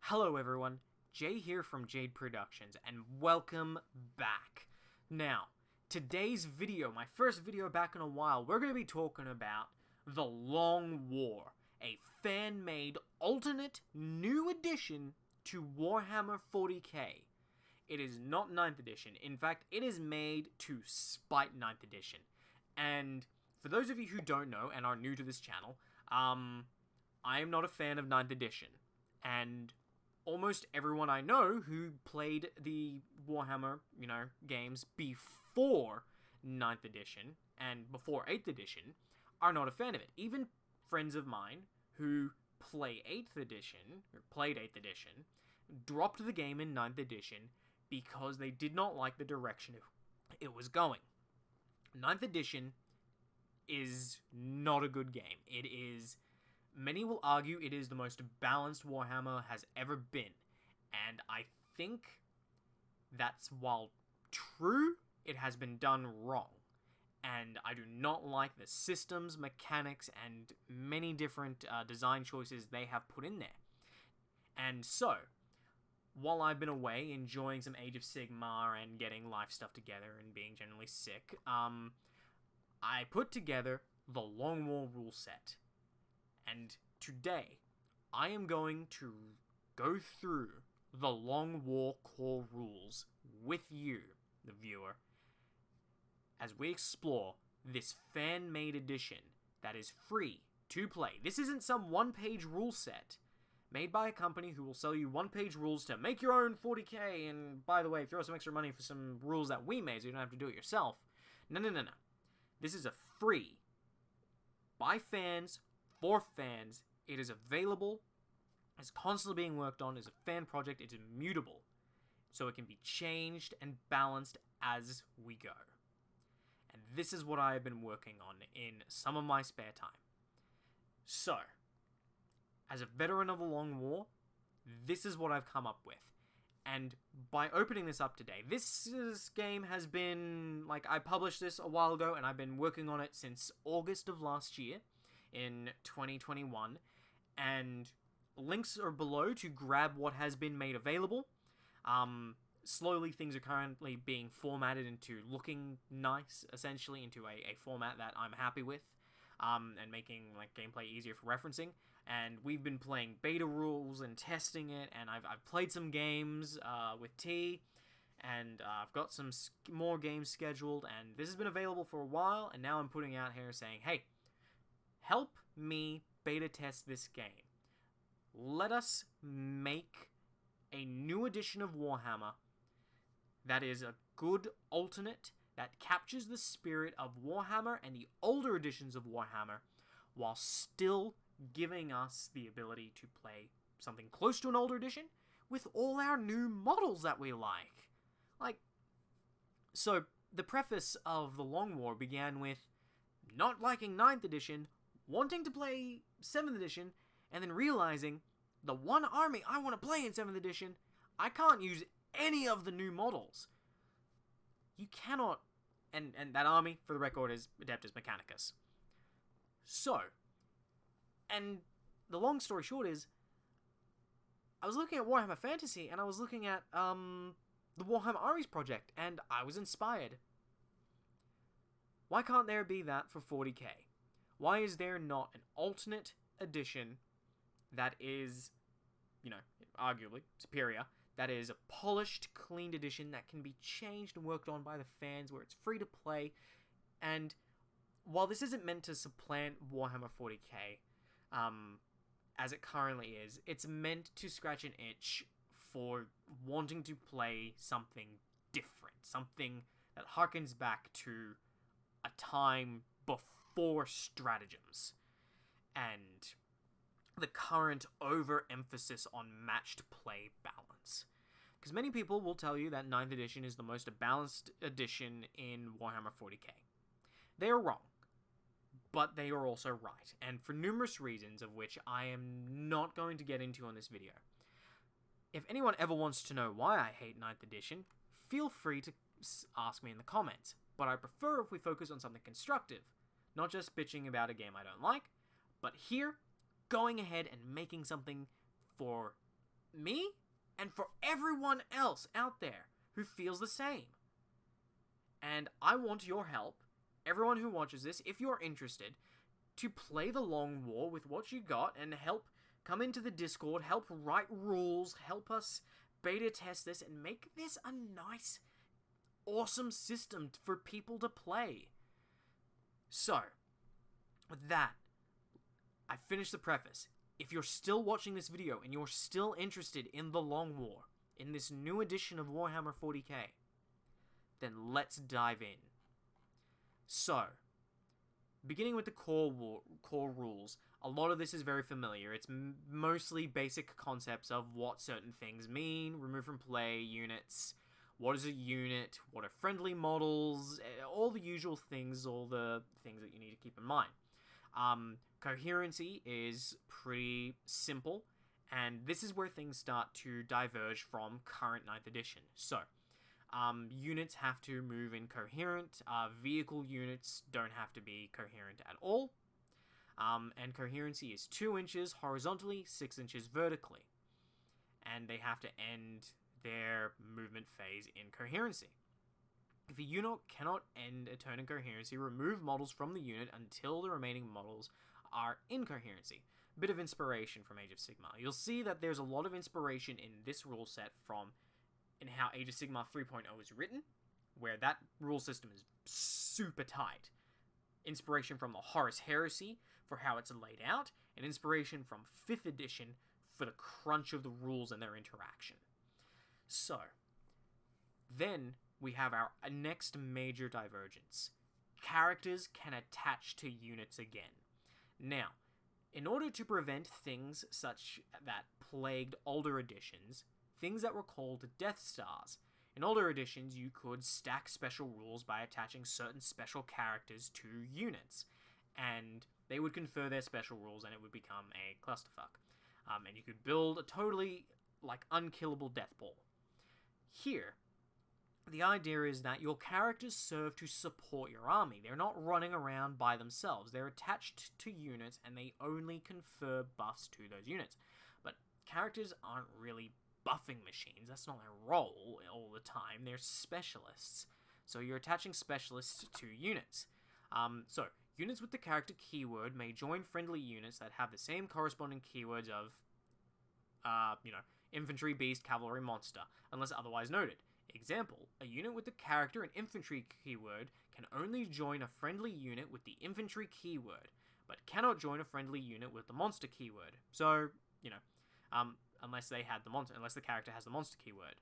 Hello everyone, Jay here from Jade Productions, and welcome back. Now, today's video, my first video back in a while, we're going to be talking about The Long War, a fan-made alternate new addition to Warhammer 40k. It is not 9th edition, in fact, it is made to spite 9th edition. And for those of you who don't know and are new to this channel, I am not a fan of 9th edition, and almost everyone I know who played the Warhammer, games before 9th edition and before 8th edition are not a fan of it. Even friends of mine who play 8th edition, or played 8th edition, dropped the game in 9th edition because they did not like the direction it was going. 9th edition is not a good game. It is... Many will argue it is the most balanced Warhammer has ever been, and I think that's, while true, it has been done wrong, and I do not like the systems, mechanics, and many different design choices they have put in there. And so, while I've been away enjoying some Age of Sigmar and getting life stuff together and being generally sick, I put together the Long War rule set. And today, I am going to go through the Long War core rules with you, the viewer, as we explore this fan-made edition that is free to play. This isn't some one-page rule set made by a company who will sell you one-page rules to make your own 40k, and by the way, throw some extra money for some rules that we made so you don't have to do it yourself. No. This is a free, by fans, for fans. It is available, it's constantly being worked on, it's a fan project, it's immutable, so it can be changed and balanced as we go. And this is what I have been working on in some of my spare time. So, as a veteran of the Long War, this is what I've come up with. And by opening this up today, this game has been, I published this a while ago, and I've been working on it since August of last year, in 2021, and links are below to grab what has been made available. Slowly things are currently being formatted into looking nice, essentially, into a format that I'm happy with, and making gameplay easier for referencing. And we've been playing beta rules and testing it, and I've played some games with T, and I've got some more games scheduled, and this has been available for a while, and now I'm putting out here saying, hey, help me beta test this game. Let us make a new edition of Warhammer that is a good alternate that captures the spirit of Warhammer and the older editions of Warhammer while still giving us the ability to play something close to an older edition with all our new models that we like. So the preface of the Long War began with not liking 9th edition, wanting to play 7th edition, and then realizing the one army I want to play in 7th edition, I can't use any of the new models. You cannot, and that army, for the record, is Adeptus Mechanicus. So, and the long story short is, I was looking at Warhammer Fantasy, and I was looking at, the Warhammer Armies project, and I was inspired. Why can't there be that for 40k? Why is there not an alternate edition that is, arguably superior, that is a polished, cleaned edition that can be changed and worked on by the fans, where it's free to play? And while this isn't meant to supplant Warhammer 40k, as it currently is, it's meant to scratch an itch for wanting to play something different, something that harkens back to a time before stratagems, and the current overemphasis on matched play balance. Because many people will tell you that 9th edition is the most balanced edition in Warhammer 40k. They are wrong, but they are also right, and for numerous reasons of which I am not going to get into on this video. If anyone ever wants to know why I hate 9th edition, feel free to ask me in the comments. But I prefer if we focus on something constructive, not just bitching about a game I don't like, but here, going ahead and making something for me and for everyone else out there who feels the same. And I want your help, everyone who watches this, if you're interested, to play the Long War with what you got and help come into the Discord, help write rules, help us beta test this and make this a nice, awesome system for people to play. So, with that, I finished the preface. If you're still watching this video and you're still interested in the Long War, in this new edition of Warhammer 40k, then let's dive in. So, beginning with the core rules, a lot of this is very familiar. It's mostly basic concepts of what certain things mean, remove from play units, what is a unit, what are friendly models, all the usual things, all the things that you need to keep in mind. Coherency is pretty simple, and this is where things start to diverge from current 9th edition. So, units have to move in coherent, vehicle units don't have to be coherent at all, and coherency is 2 inches horizontally, 6 inches vertically, and they have to end their movement phase in coherency. If a unit cannot end a turn in coherency, remove models from the unit until the remaining models are in coherency. Bit of inspiration from Age of Sigmar. You'll see that there's a lot of inspiration in this rule set from in how Age of Sigmar 3.0 is written, where that rule system is super tight. Inspiration from the Horus Heresy for how it's laid out, and inspiration from 5th edition for the crunch of the rules and their interaction. So, then we have our next major divergence. Characters can attach to units again. Now, in order to prevent things such that plagued older editions, things that were called Death Stars. In older editions, you could stack special rules by attaching certain special characters to units, and they would confer their special rules and it would become a clusterfuck. And you could build a totally, unkillable death ball. Here, the idea is that your characters serve to support your army. They're not running around by themselves. They're attached to units, and they only confer buffs to those units. But characters aren't really buffing machines. That's not their role all the time. They're specialists. So you're attaching specialists to units. So, units with the character keyword may join friendly units that have the same corresponding keywords of, infantry, beast, cavalry, monster, unless otherwise noted. Example, a unit with the character and infantry keyword can only join a friendly unit with the infantry keyword, but cannot join a friendly unit with the monster keyword. So, unless the character has the monster keyword.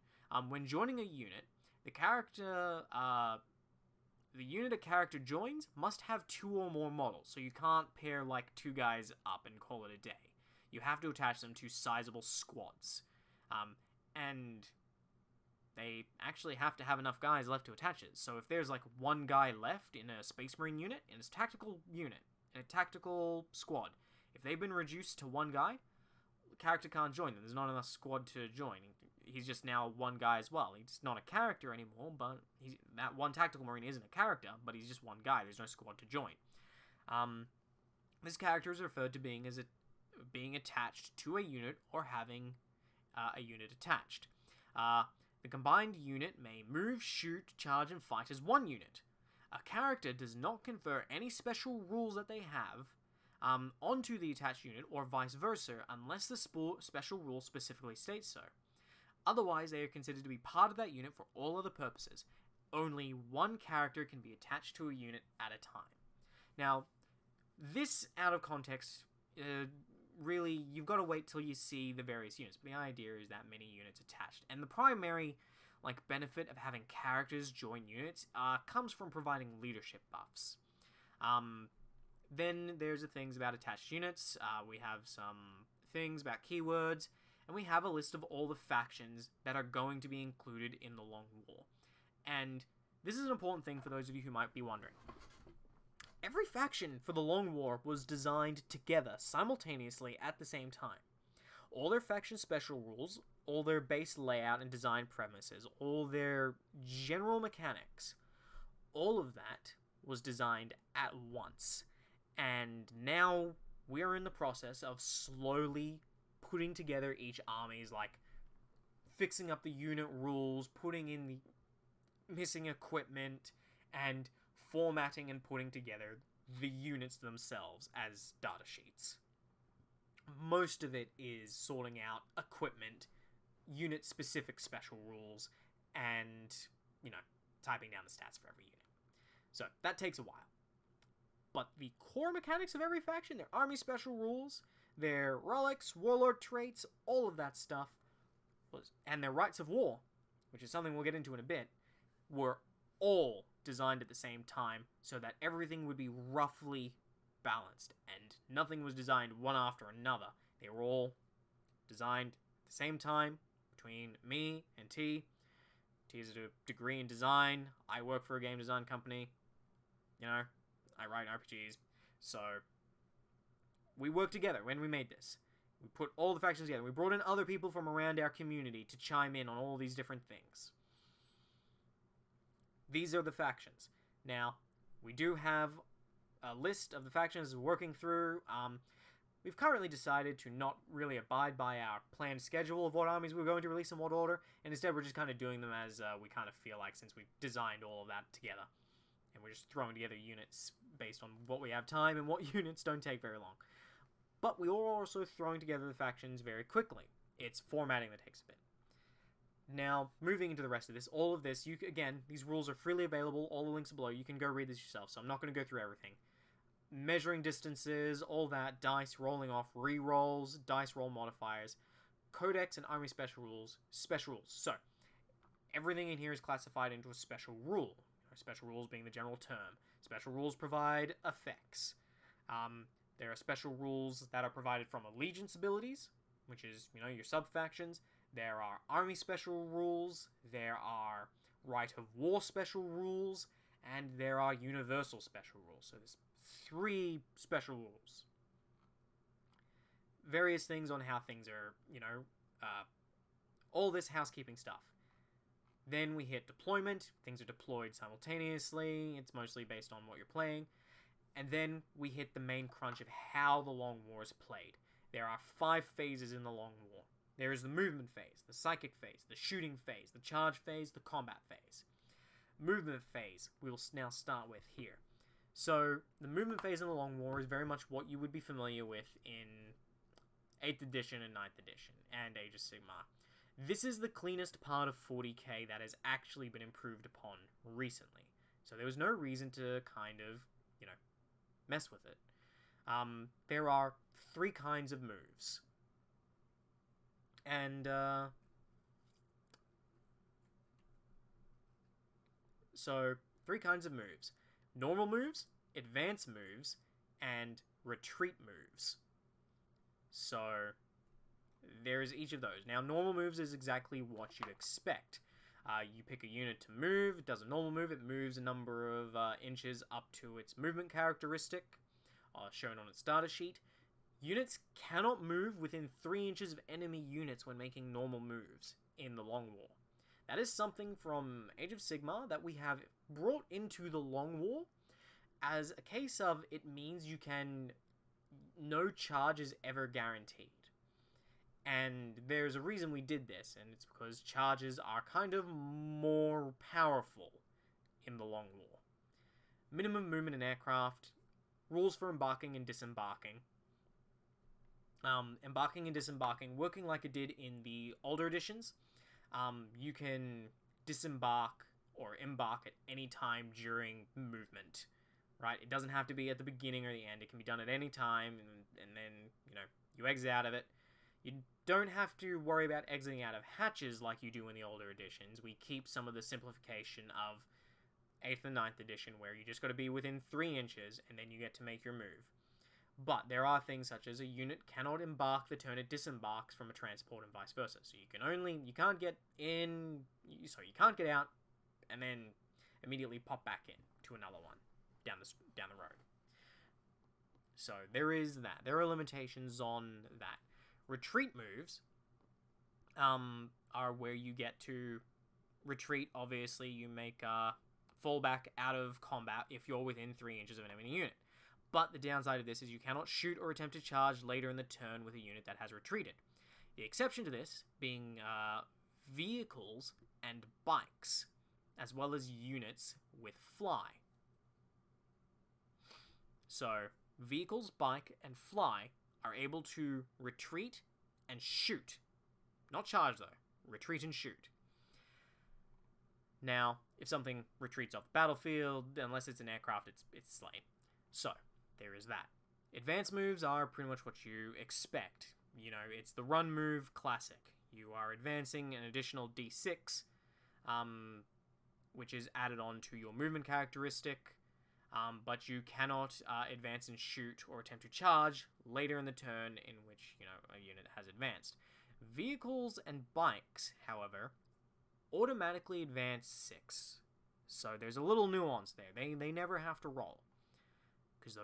When joining a unit, the unit a character joins must have 2 or more models, so you can't pair 2 guys up and call it a day. You have to attach them to sizable squads. And they actually have to have enough guys left to attach it. So if there's 1 guy left in a Space Marine unit, in a tactical unit, in a tactical squad, if they've been reduced to 1 guy, the character can't join them. There's not enough squad to join. He's just now 1 guy as well. He's not a character anymore, but that 1 tactical Marine isn't a character, but he's just 1 guy. There's no squad to join. This character is referred to being attached to a unit or having a unit attached. The combined unit may move, shoot, charge, and fight as 1 unit. A character does not confer any special rules that they have onto the attached unit or vice versa unless the special rule specifically states so. Otherwise, they are considered to be part of that unit for all other purposes. Only 1 character can be attached to a unit at a time. Now, this out of context, really, you've got to wait till you see the various units, but the idea is that many units attached. And the primary benefit of having characters join units comes from providing leadership buffs. Then there's the things about attached units. We have some things about keywords, and we have a list of all the factions that are going to be included in the Long War. And this is an important thing for those of you who might be wondering. Every faction for the Long War was designed together, simultaneously, at the same time. All their faction special rules, all their base layout and design premises, all their general mechanics, all of that was designed at once. And now we're in the process of slowly putting together each army's, like, fixing up the unit rules, putting in the missing equipment, and formatting and putting together the units themselves as data sheets. Most of it is sorting out equipment, unit-specific special rules, and, typing down the stats for every unit. So, that takes a while. But the core mechanics of every faction, their army special rules, their relics, warlord traits, all of that stuff, and their rights of war, which is something we'll get into in a bit, were all designed at the same time so that everything would be roughly balanced, and nothing was designed one after another. They were all designed at the same time between me and T. T has a degree in design. I work for a game design company. I write RPGs. So, we worked together when we made this. We put all the factions together. We brought in other people from around our community to chime in on all these different things. These are the factions. Now, we do have a list of the factions we're working through. We've currently decided to not really abide by our planned schedule of what armies we're going to release in what order, and instead we're just kind of doing them as we kind of feel like, since we've designed all of that together. And we're just throwing together units based on what we have time, and what units don't take very long. But we are also throwing together the factions very quickly. It's formatting that takes a bit. Now, moving into the rest of this, all of this, again, these rules are freely available, all the links are below, you can go read this yourself, so I'm not going to go through everything. Measuring distances, all that, dice rolling off re-rolls, dice roll modifiers, Codex and army special rules. So, everything in here is classified into a special rule. Special rules being the general term. Special rules provide effects. There are special rules that are provided from allegiance abilities, which is, your sub-factions. There are army special rules, there are right of war special rules, and there are universal special rules. So there's 3 special rules. Various things on how things are, all this housekeeping stuff. Then we hit deployment. Things are deployed simultaneously. It's mostly based on what you're playing. And then we hit the main crunch of how the Long War is played. There are 5 phases in the Long War. There is the movement phase, the psychic phase, the shooting phase, the charge phase, the combat phase. Movement phase we'll now start with here. So, the movement phase in the Long War is very much what you would be familiar with in 8th edition and 9th edition, and Age of Sigmar. This is the cleanest part of 40k that has actually been improved upon recently. So there was no reason to kind of, mess with it. There are 3 kinds of moves. And, so, 3 kinds of moves. Normal moves, advanced moves, and retreat moves. So, there's each of those. Now, normal moves is exactly what you'd expect. You pick a unit to move, it does a normal move, it moves a number of inches up to its movement characteristic, shown on its data sheet. Units cannot move within 3 inches of enemy units when making normal moves in the Long War. That is something from Age of Sigmar that we have brought into the Long War as a case of it means you can... no charge is ever guaranteed. And there's a reason we did this, and it's because charges are kind of more powerful in the Long War. Minimum movement in aircraft, rules for embarking and disembarking. Embarking and disembarking, working like it did in the older editions. You can disembark or embark at any time during movement, right? It doesn't have to be at the beginning or the end. It can be done at any time, and then, you exit out of it. You don't have to worry about exiting out of hatches like you do in the older editions. We keep some of the simplification of 8th and 9th edition, where you just got to be within 3 inches, and then you get to make your move. But there are things such as a unit cannot embark the turn it disembarks from a transport and vice versa. So you can't get in, so you can't get out, and then immediately pop back in to another one down the road. So there is that. There are limitations on that. Retreat moves are where you get to retreat. Obviously, you make a fallback out of combat if you're within 3 inches of an enemy unit. But the downside of this is you cannot shoot or attempt to charge later in the turn with a unit that has retreated. The exception to this being vehicles and bikes, as well as units with fly. So, vehicles, bike, and fly are able to retreat and shoot. Not charge, though. Retreat and shoot. Now, if something retreats off the battlefield, unless it's an aircraft, it's slain. So, there is that. Advanced moves are pretty much what you expect. You know, it's the run move classic. You are advancing an additional d6, which is added on to your movement characteristic, but you cannot advance and shoot or attempt to charge later in the turn in which, you know, a unit has advanced. Vehicles and bikes, however, automatically advance 6. So there's a little nuance there. They never have to roll, because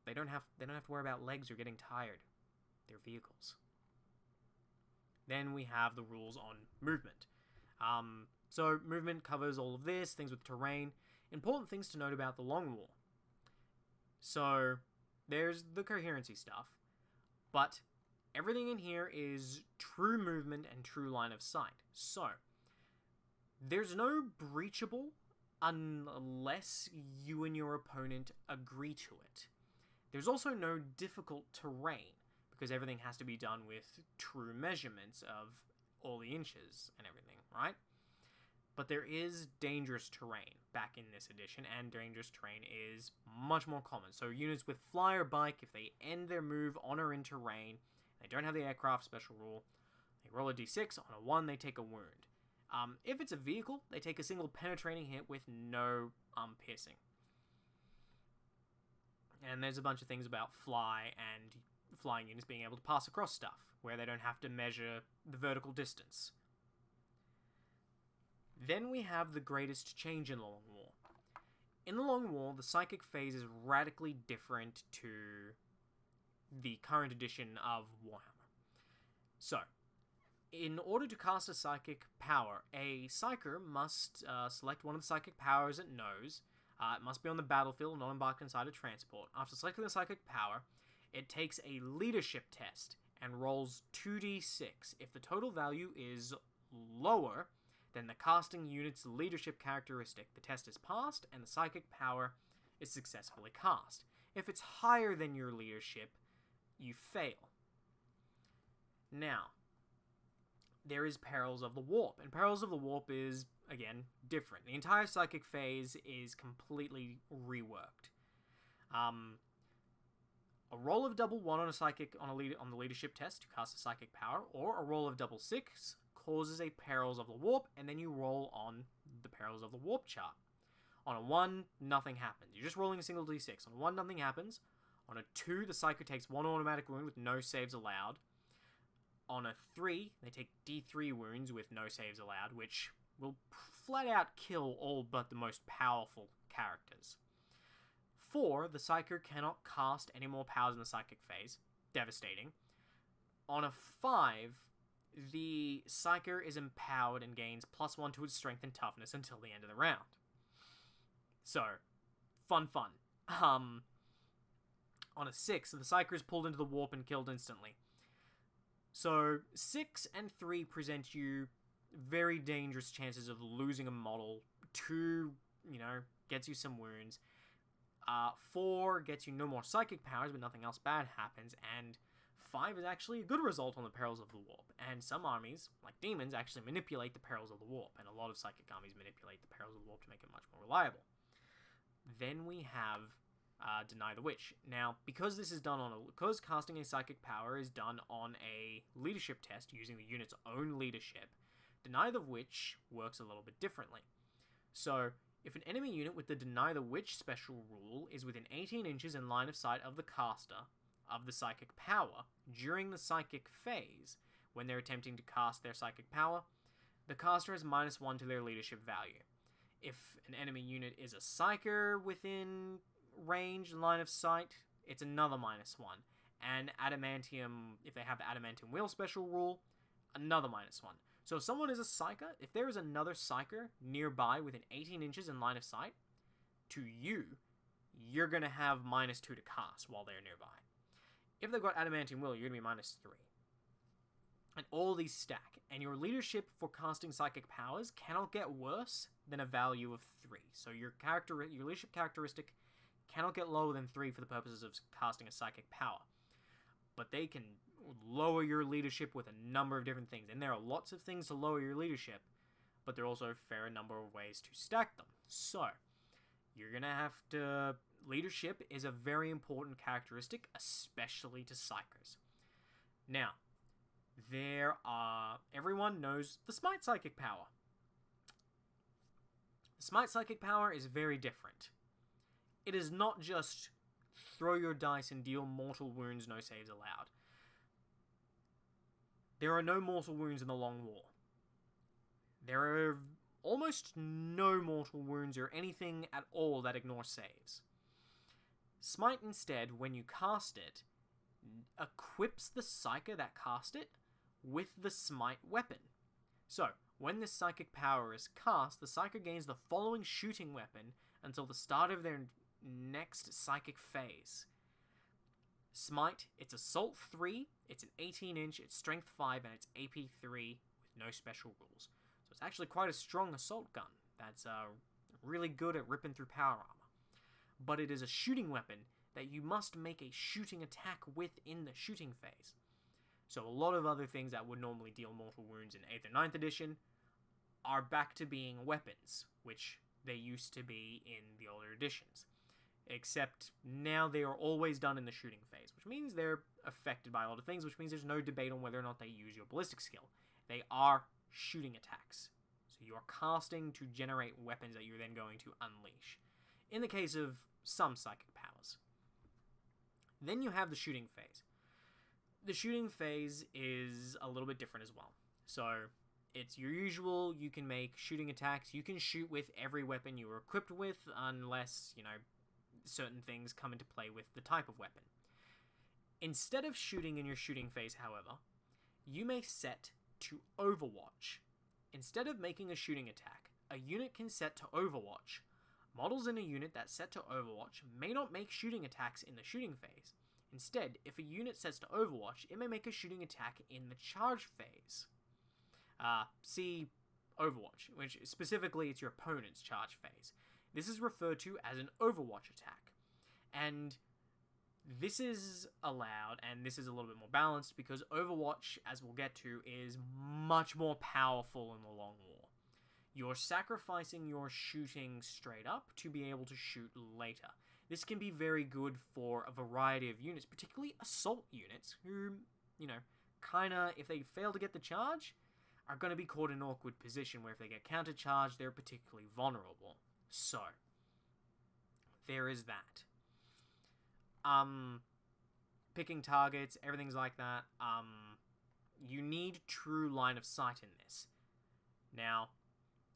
they don't have to worry about legs or getting tired. They're vehicles. Then we have the rules on movement. So movement covers all of this, things with terrain. Important things to note about the Long War. So there's the coherency stuff, but everything in here is true movement and true line of sight. So there's no breachable unless you and your opponent agree to it. There's also no difficult terrain, because everything has to be done with true measurements of all the inches and everything, right? But there is dangerous terrain back in this edition, and dangerous terrain is much more common. So units with fly or bike, if they end their move on or in terrain, they don't have the aircraft special rule, they roll a d6, on a 1 they take a wound. If it's a vehicle, they take a single penetrating hit with no piercing. And there's a bunch of things about fly and flying units being able to pass across stuff, where they don't have to measure the vertical distance. Then we have the greatest change in the Long War. In the Long War, the psychic phase is radically different to the current edition of Warhammer. So, in order to cast a psychic power, a psyker must select one of the psychic powers it knows. It must be on the battlefield, not embarked inside a transport. After selecting the psychic power, it takes a leadership test and rolls 2d6. If the total value is lower than the casting unit's leadership characteristic, the test is passed and the psychic power is successfully cast. If it's higher than your leadership, you fail. Now, there is Perils of the Warp, and Perils of the Warp is, again, different. The entire psychic phase is completely reworked. A roll of double 1 on a psychic on the leadership test to cast a psychic power, or a roll of double 6 causes a Perils of the Warp, and then you roll on the Perils of the Warp chart. On a 1, nothing happens. You're just rolling a single d6. On a 1, nothing happens. On a 2, the psyker takes 1 automatic wound with no saves allowed. On a 3, they take d3 wounds with no saves allowed, which will flat out kill all but the most powerful characters. 4, the psyker cannot cast any more powers in the psychic phase. Devastating. On a 5, the psyker is empowered and gains +1 to its strength and toughness until the end of the round. So, fun. On a 6, the psyker is pulled into the warp and killed instantly. So, 6 and 3 present you very dangerous chances of losing a model. 2, gets you some wounds. 4 gets you no more psychic powers, but nothing else bad happens. And 5 is actually a good result on the Perils of the Warp. And some armies, like demons, actually manipulate the Perils of the Warp. And a lot of psychic armies manipulate the Perils of the Warp to make it much more reliable. Then we have Deny the Witch. Now, because this is done because casting a psychic power is done on a leadership test using the unit's own leadership, Deny the Witch works a little bit differently. So, if an enemy unit with the Deny the Witch special rule is within 18 inches in line of sight of the caster of the psychic power during the psychic phase, when they're attempting to cast their psychic power, the caster has -1 to their leadership value. If an enemy unit is a psyker within range, line of sight, it's another -1. And adamantium, if they have the adamantium wheel special rule, another -1. So if someone is a psyker, if there is another psyker nearby within 18 inches in line of sight, to you, you're going to have -2 to cast while they're nearby. If they've got adamantium wheel, you're going to be -3. And all these stack, and your leadership for casting psychic powers cannot get worse than a value of 3. So your leadership characteristic cannot get lower than 3 for the purposes of casting a psychic power. But they can lower your leadership with a number of different things, and there are lots of things to lower your leadership, but there are also a fair number of ways to stack them. So, you're going to have to... Leadership is a very important characteristic, especially to Psychers. Now, everyone knows the Smite psychic power. The Smite psychic power is very different. It is not just throw your dice and deal mortal wounds, no saves allowed. There are no mortal wounds in the Long War. There are almost no mortal wounds or anything at all that ignore saves. Smite instead, when you cast it, equips the Psyker that cast it with the Smite weapon. So, when this psychic power is cast, the Psyker gains the following shooting weapon until the start of their next psychic phase. Smite, it's Assault 3, it's an 18-inch, it's Strength 5, and it's AP 3 with no special rules. So it's actually quite a strong assault gun that's really good at ripping through power armor. But it is a shooting weapon that you must make a shooting attack with in the shooting phase. So a lot of other things that would normally deal mortal wounds in 8th or 9th edition are back to being weapons, which they used to be in the older editions. Except now they are always done in the shooting phase, which means they're affected by a lot of things, which means there's no debate on whether or not they use your ballistic skill. They are shooting attacks. So you are casting to generate weapons that you're then going to unleash. In the case of some psychic powers. Then you have the shooting phase. The shooting phase is a little bit different as well. So, it's your usual, you can make shooting attacks, you can shoot with every weapon you are equipped with, unless, certain things come into play with the type of weapon. Instead of shooting in your shooting phase, however, you may set to Overwatch. Instead of making a shooting attack, a unit can set to Overwatch. Models in a unit that set to Overwatch may not make shooting attacks in the shooting phase. Instead, if a unit sets to Overwatch, it may make a shooting attack in the charge phase. See Overwatch, which specifically it's your opponent's charge phase. This is referred to as an Overwatch attack. And this is allowed, and this is a little bit more balanced, because Overwatch, as we'll get to, is much more powerful in the Long War. You're sacrificing your shooting straight up to be able to shoot later. This can be very good for a variety of units, particularly assault units, who, if they fail to get the charge, are going to be caught in an awkward position where if they get counter-charged, they're particularly vulnerable. So, there is that. Picking targets, everything's like that. You need true line of sight in this. Now,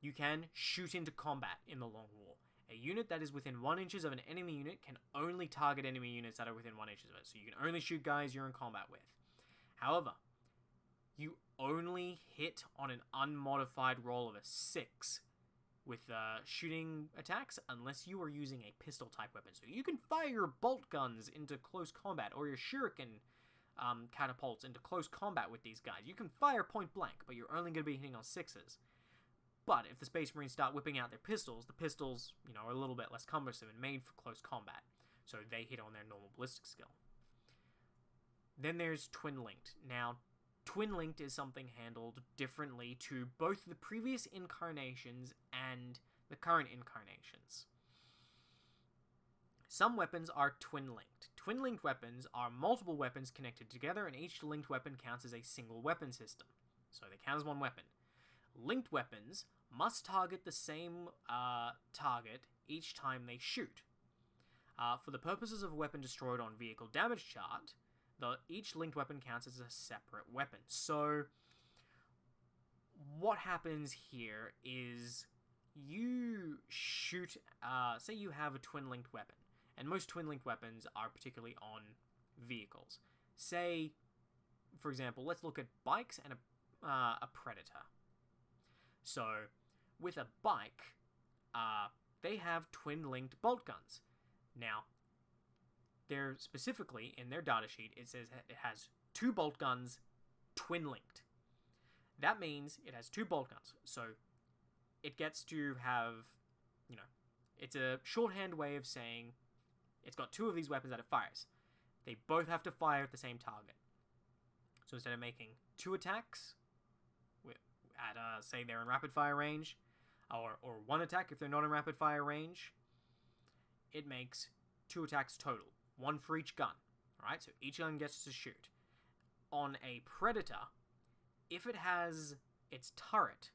you can shoot into combat in the Long War. A unit that is within 1 inch of an enemy unit can only target enemy units that are within 1 inch of it. So you can only shoot guys you're in combat with. However, you only hit on an unmodified roll of a 6 with shooting attacks unless you are using a pistol type weapon. So you can fire your bolt guns into close combat or your shuriken catapults into close combat with these guys. You can fire point blank, but you're only going to be hitting on 6s. But if the Space Marines start whipping out their pistols, the pistols, are a little bit less cumbersome and made for close combat. So they hit on their normal ballistic skill. Then there's Twin Linked. Now, Twin Linked is something handled differently to both the previous incarnations and the current incarnations. Some weapons are Twin Linked. Twin Linked weapons are multiple weapons connected together, and each linked weapon counts as a single weapon system. So they count as one weapon. Linked weapons must target the same target each time they shoot. For the purposes of a weapon destroyed on vehicle damage chart, each linked weapon counts as a separate weapon. So, what happens here is you shoot, say you have a twin-linked weapon, and most twin-linked weapons are particularly on vehicles. Say, for example, let's look at bikes and a Predator. So, with a bike, they have twin-linked bolt guns. Now, they're specifically, in their datasheet, it says it has 2 bolt guns, twin-linked. That means it has 2 bolt guns. So it gets to have, it's a shorthand way of saying it's got 2 of these weapons that it fires. They both have to fire at the same target. So instead of making 2 attacks at, say, they're in rapid fire range, or 1 attack if they're not in rapid fire range, it makes 2 attacks total, 1 for each gun. Alright, so each gun gets to shoot. On a Predator, if it has its turret,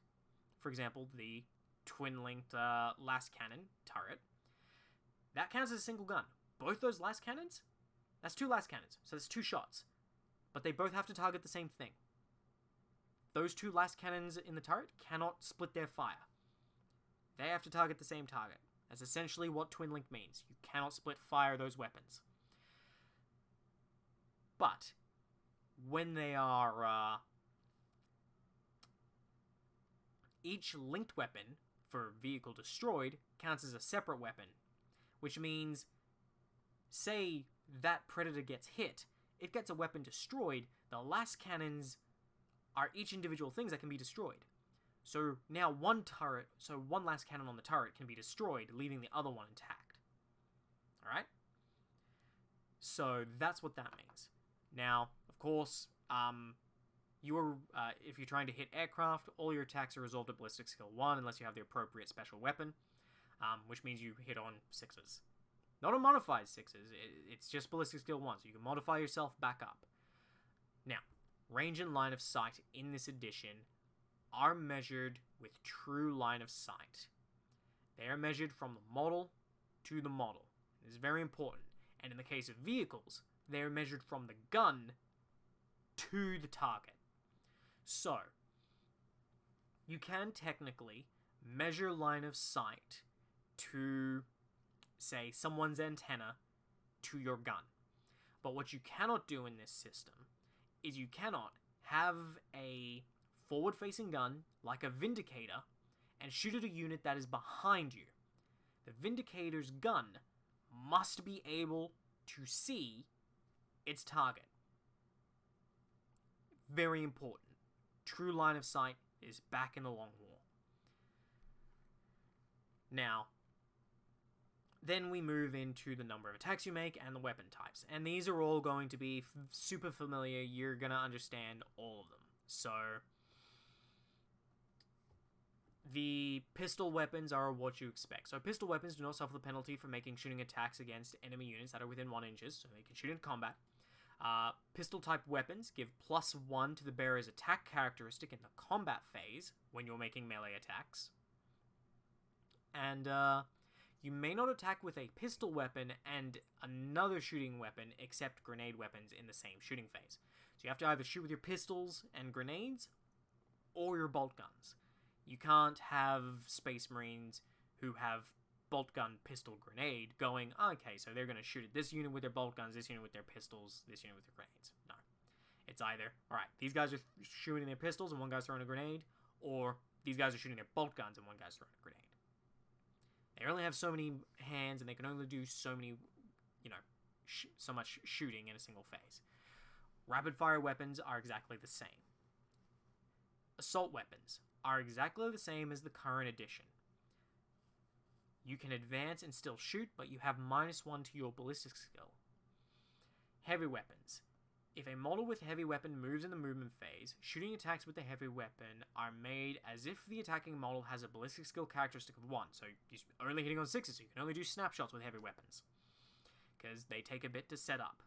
for example, the twin-linked las cannon turret, that counts as a single gun. Both those las cannons, that's 2 las cannons, so that's 2 shots. But they both have to target the same thing. Those 2 las cannons in the turret cannot split their fire. They have to target the same target. That's essentially what twin link means. You cannot split fire those weapons. But when they are each linked weapon for vehicle destroyed counts as a separate weapon, which means, say that Predator gets hit, it gets a weapon destroyed, the las cannons are each individual things that can be destroyed. So now one las cannon on the turret can be destroyed, leaving the other one intact. Alright? So that's what that means. Now, of course, if you're trying to hit aircraft, all your attacks are resolved at Ballistic Skill 1 unless you have the appropriate special weapon, which means you hit on 6s. Not on modified 6s, it's just Ballistic Skill 1, so you can modify yourself back up. Now, range and line of sight in this edition are measured with true line of sight. They are measured from the model to the model. This is very important. And in the case of vehicles, they are measured from the gun to the target. So, you can technically measure line of sight to, say, someone's antenna to your gun. But what you cannot do in this system is you cannot have a forward-facing gun, like a Vindicator, and shoot at a unit that is behind you. The Vindicator's gun must be able to see its target. Very important. True line of sight is back in the long war. Now, then we move into the number of attacks you make and the weapon types. And these are all going to be super familiar. You're going to understand all of them. So, the pistol weapons are what you expect. So pistol weapons do not suffer the penalty for making shooting attacks against enemy units that are within 1 inches, so they can shoot in combat. Pistol-type weapons give +1 to the bearer's attack characteristic in the combat phase when you're making melee attacks. And you may not attack with a pistol weapon and another shooting weapon except grenade weapons in the same shooting phase. So you have to either shoot with your pistols and grenades or your bolt guns. You can't have Space Marines who have bolt gun, pistol, grenade going, okay, so they're going to shoot at this unit with their bolt guns, this unit with their pistols, this unit with their grenades. No. It's either, alright, these guys are shooting their pistols and one guy's throwing a grenade, or these guys are shooting their bolt guns and one guy's throwing a grenade. They only have so many hands and they can only do so many, so much shooting in a single phase. Rapid fire weapons are exactly the same. Assault weapons are exactly the same as the current edition. You can advance and still shoot, but you have -1 to your ballistic skill. Heavy weapons. If a model with heavy weapon moves in the movement phase, shooting attacks with the heavy weapon are made as if the attacking model has a ballistic skill characteristic of 1, so you're only hitting on 6s, so you can only do snapshots with heavy weapons. Because they take a bit to set up.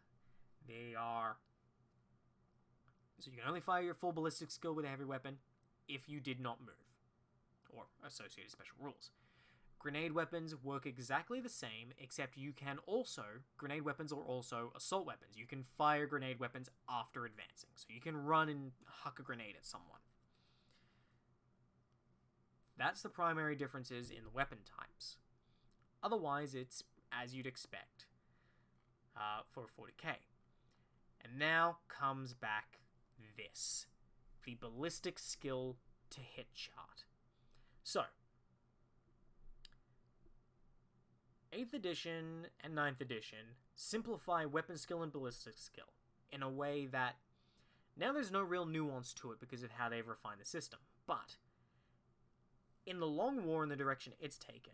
So you can only fire your full ballistic skill with a heavy weapon if you did not move, or associated special rules. Grenade weapons work exactly the same, except grenade weapons are also assault weapons. You can fire grenade weapons after advancing, so you can run and huck a grenade at someone. That's the primary differences in the weapon types. Otherwise, it's as you'd expect for 40k. And now comes back this. The ballistic skill to hit chart. So, 8th edition and 9th edition simplify weapon skill and ballistic skill in a way that Now there's no real nuance to it because of how they've refined the system, but in the Long War and the direction it's taken,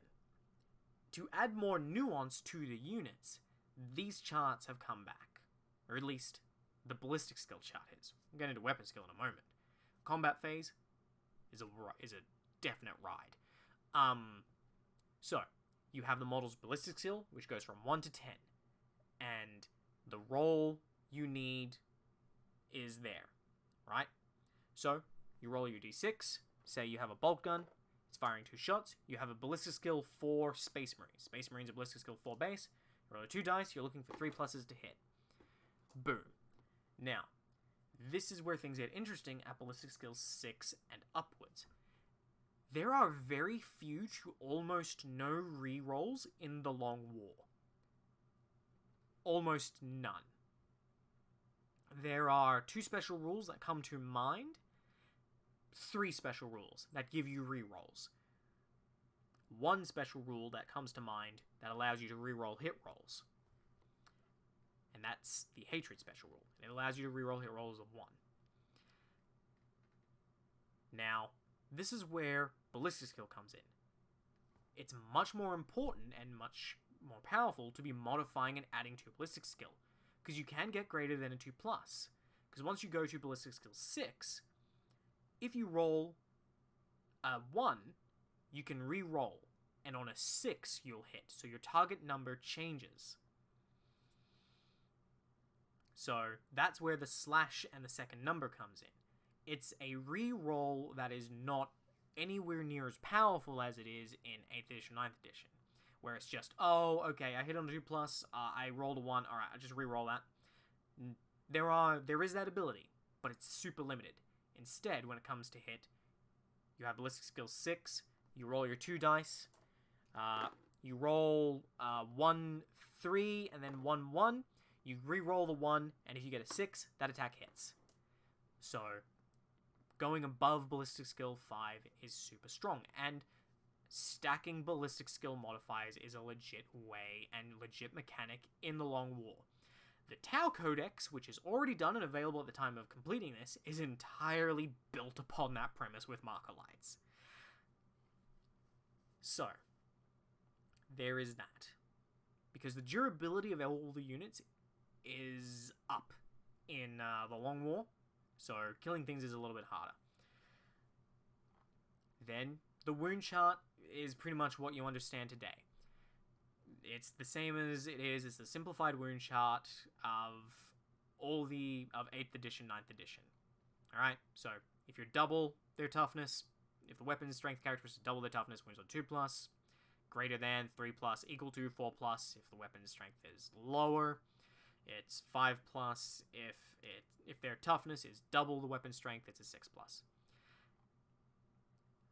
to add more nuance to the units, these charts have come back. Or at least, the ballistic skill chart is. We'll get into weapon skill in a moment. Combat phase is a definite ride. So, you have the model's ballistic skill, which goes from 1 to 10. And the roll you need is there, right? So, you roll your d6, say you have a bolt gun, it's firing 2 shots, you have a ballistic skill 4 Space Marines. Space Marines are ballistic skill 4 base, you roll 2 dice, you're looking for 3 pluses to hit. Boom. Now, this is where things get interesting at ballistic skill 6 and upwards. There are very few to almost no rerolls in the Long War. Almost none. There are 2 special rules that come to mind, 3 special rules that give you rerolls. 1 special rule that comes to mind that allows you to reroll hit rolls. And that's the Hatred special rule. It allows you to reroll hit rolls of 1. Now, this is where ballistic skill comes in. It's much more important and much more powerful to be modifying and adding to ballistic skill, because you can get greater than a 2+. Because once you go to ballistic skill 6, if you roll a 1, you can re-roll, and on a 6 you'll hit, so your target number changes. So that's where the slash and the second number comes in. It's a re-roll that is not anywhere near as powerful as it is in 8th edition, 9th edition, where it's just, oh, okay, I hit on a 2+, I rolled a 1, alright, I just re-roll that. There is that ability, but it's super limited. Instead, when it comes to hit, you have ballistic skill 6, you roll your 2 dice, you roll 1, 3, and then 1, 1, you re-roll the 1, and if you get a 6, that attack hits. So, going above ballistic skill 5 is super strong, and stacking ballistic skill modifiers is a legit way and legit mechanic in the Long War. The Tau Codex, which is already done and available at the time of completing this, is entirely built upon that premise with marker lights. So, there is that. Because the durability of all the units is up in the Long War, so killing things is a little bit harder. Then, the wound chart is pretty much what you understand today. It's the same as it is. It's the simplified wound chart of all of 8th edition, 9th edition. Alright, so if you're double their toughness, if the weapon's strength characteristic double their toughness, wounds on 2+, greater than 3+, equal to 4+, if the weapon's strength is lower, it's 5+, if their toughness is double the weapon's strength, it's a 6+.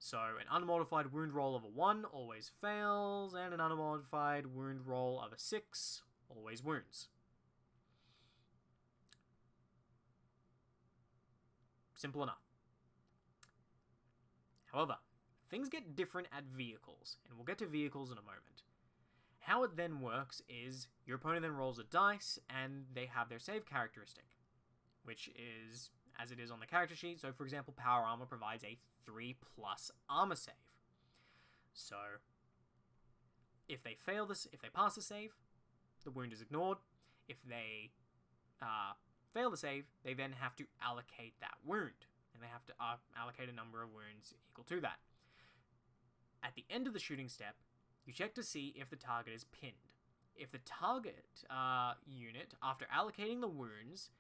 So, an unmodified wound roll of a 1 always fails, and an unmodified wound roll of a 6 always wounds. Simple enough. However, things get different at vehicles, and we'll get to vehicles in a moment. How it then works is, your opponent then rolls a dice, and they have their save characteristic, which is as it is on the character sheet. So, for example, Power Armor provides a 3+ armor save. So, if they pass the save, the wound is ignored. If they fail the save, they then have to allocate that wound, and they have to allocate a number of wounds equal to that. At the end of the shooting step, you check to see if the target is pinned. If the target unit, after allocating the wounds,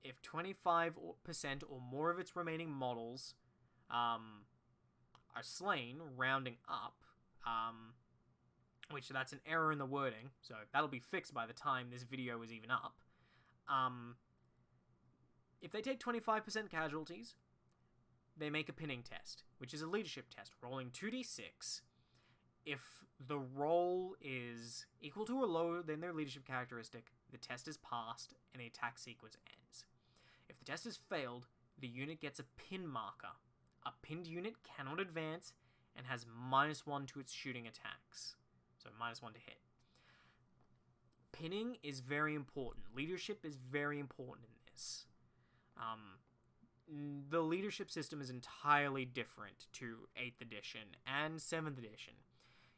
if 25% or more of its remaining models are slain, rounding up, which that's an error in the wording, so that'll be fixed by the time this video is even up. If they take 25% casualties, they make a pinning test, which is a leadership test, rolling 2d6. If the roll is equal to or lower than their leadership characteristic, the test is passed and the attack sequence ends. If the test is failed, the unit gets a pin marker. A pinned unit cannot advance and has -1 to its shooting attacks. So -1 to hit. Pinning is very important. Leadership is very important in this. The leadership system is entirely different to 8th edition and 7th edition.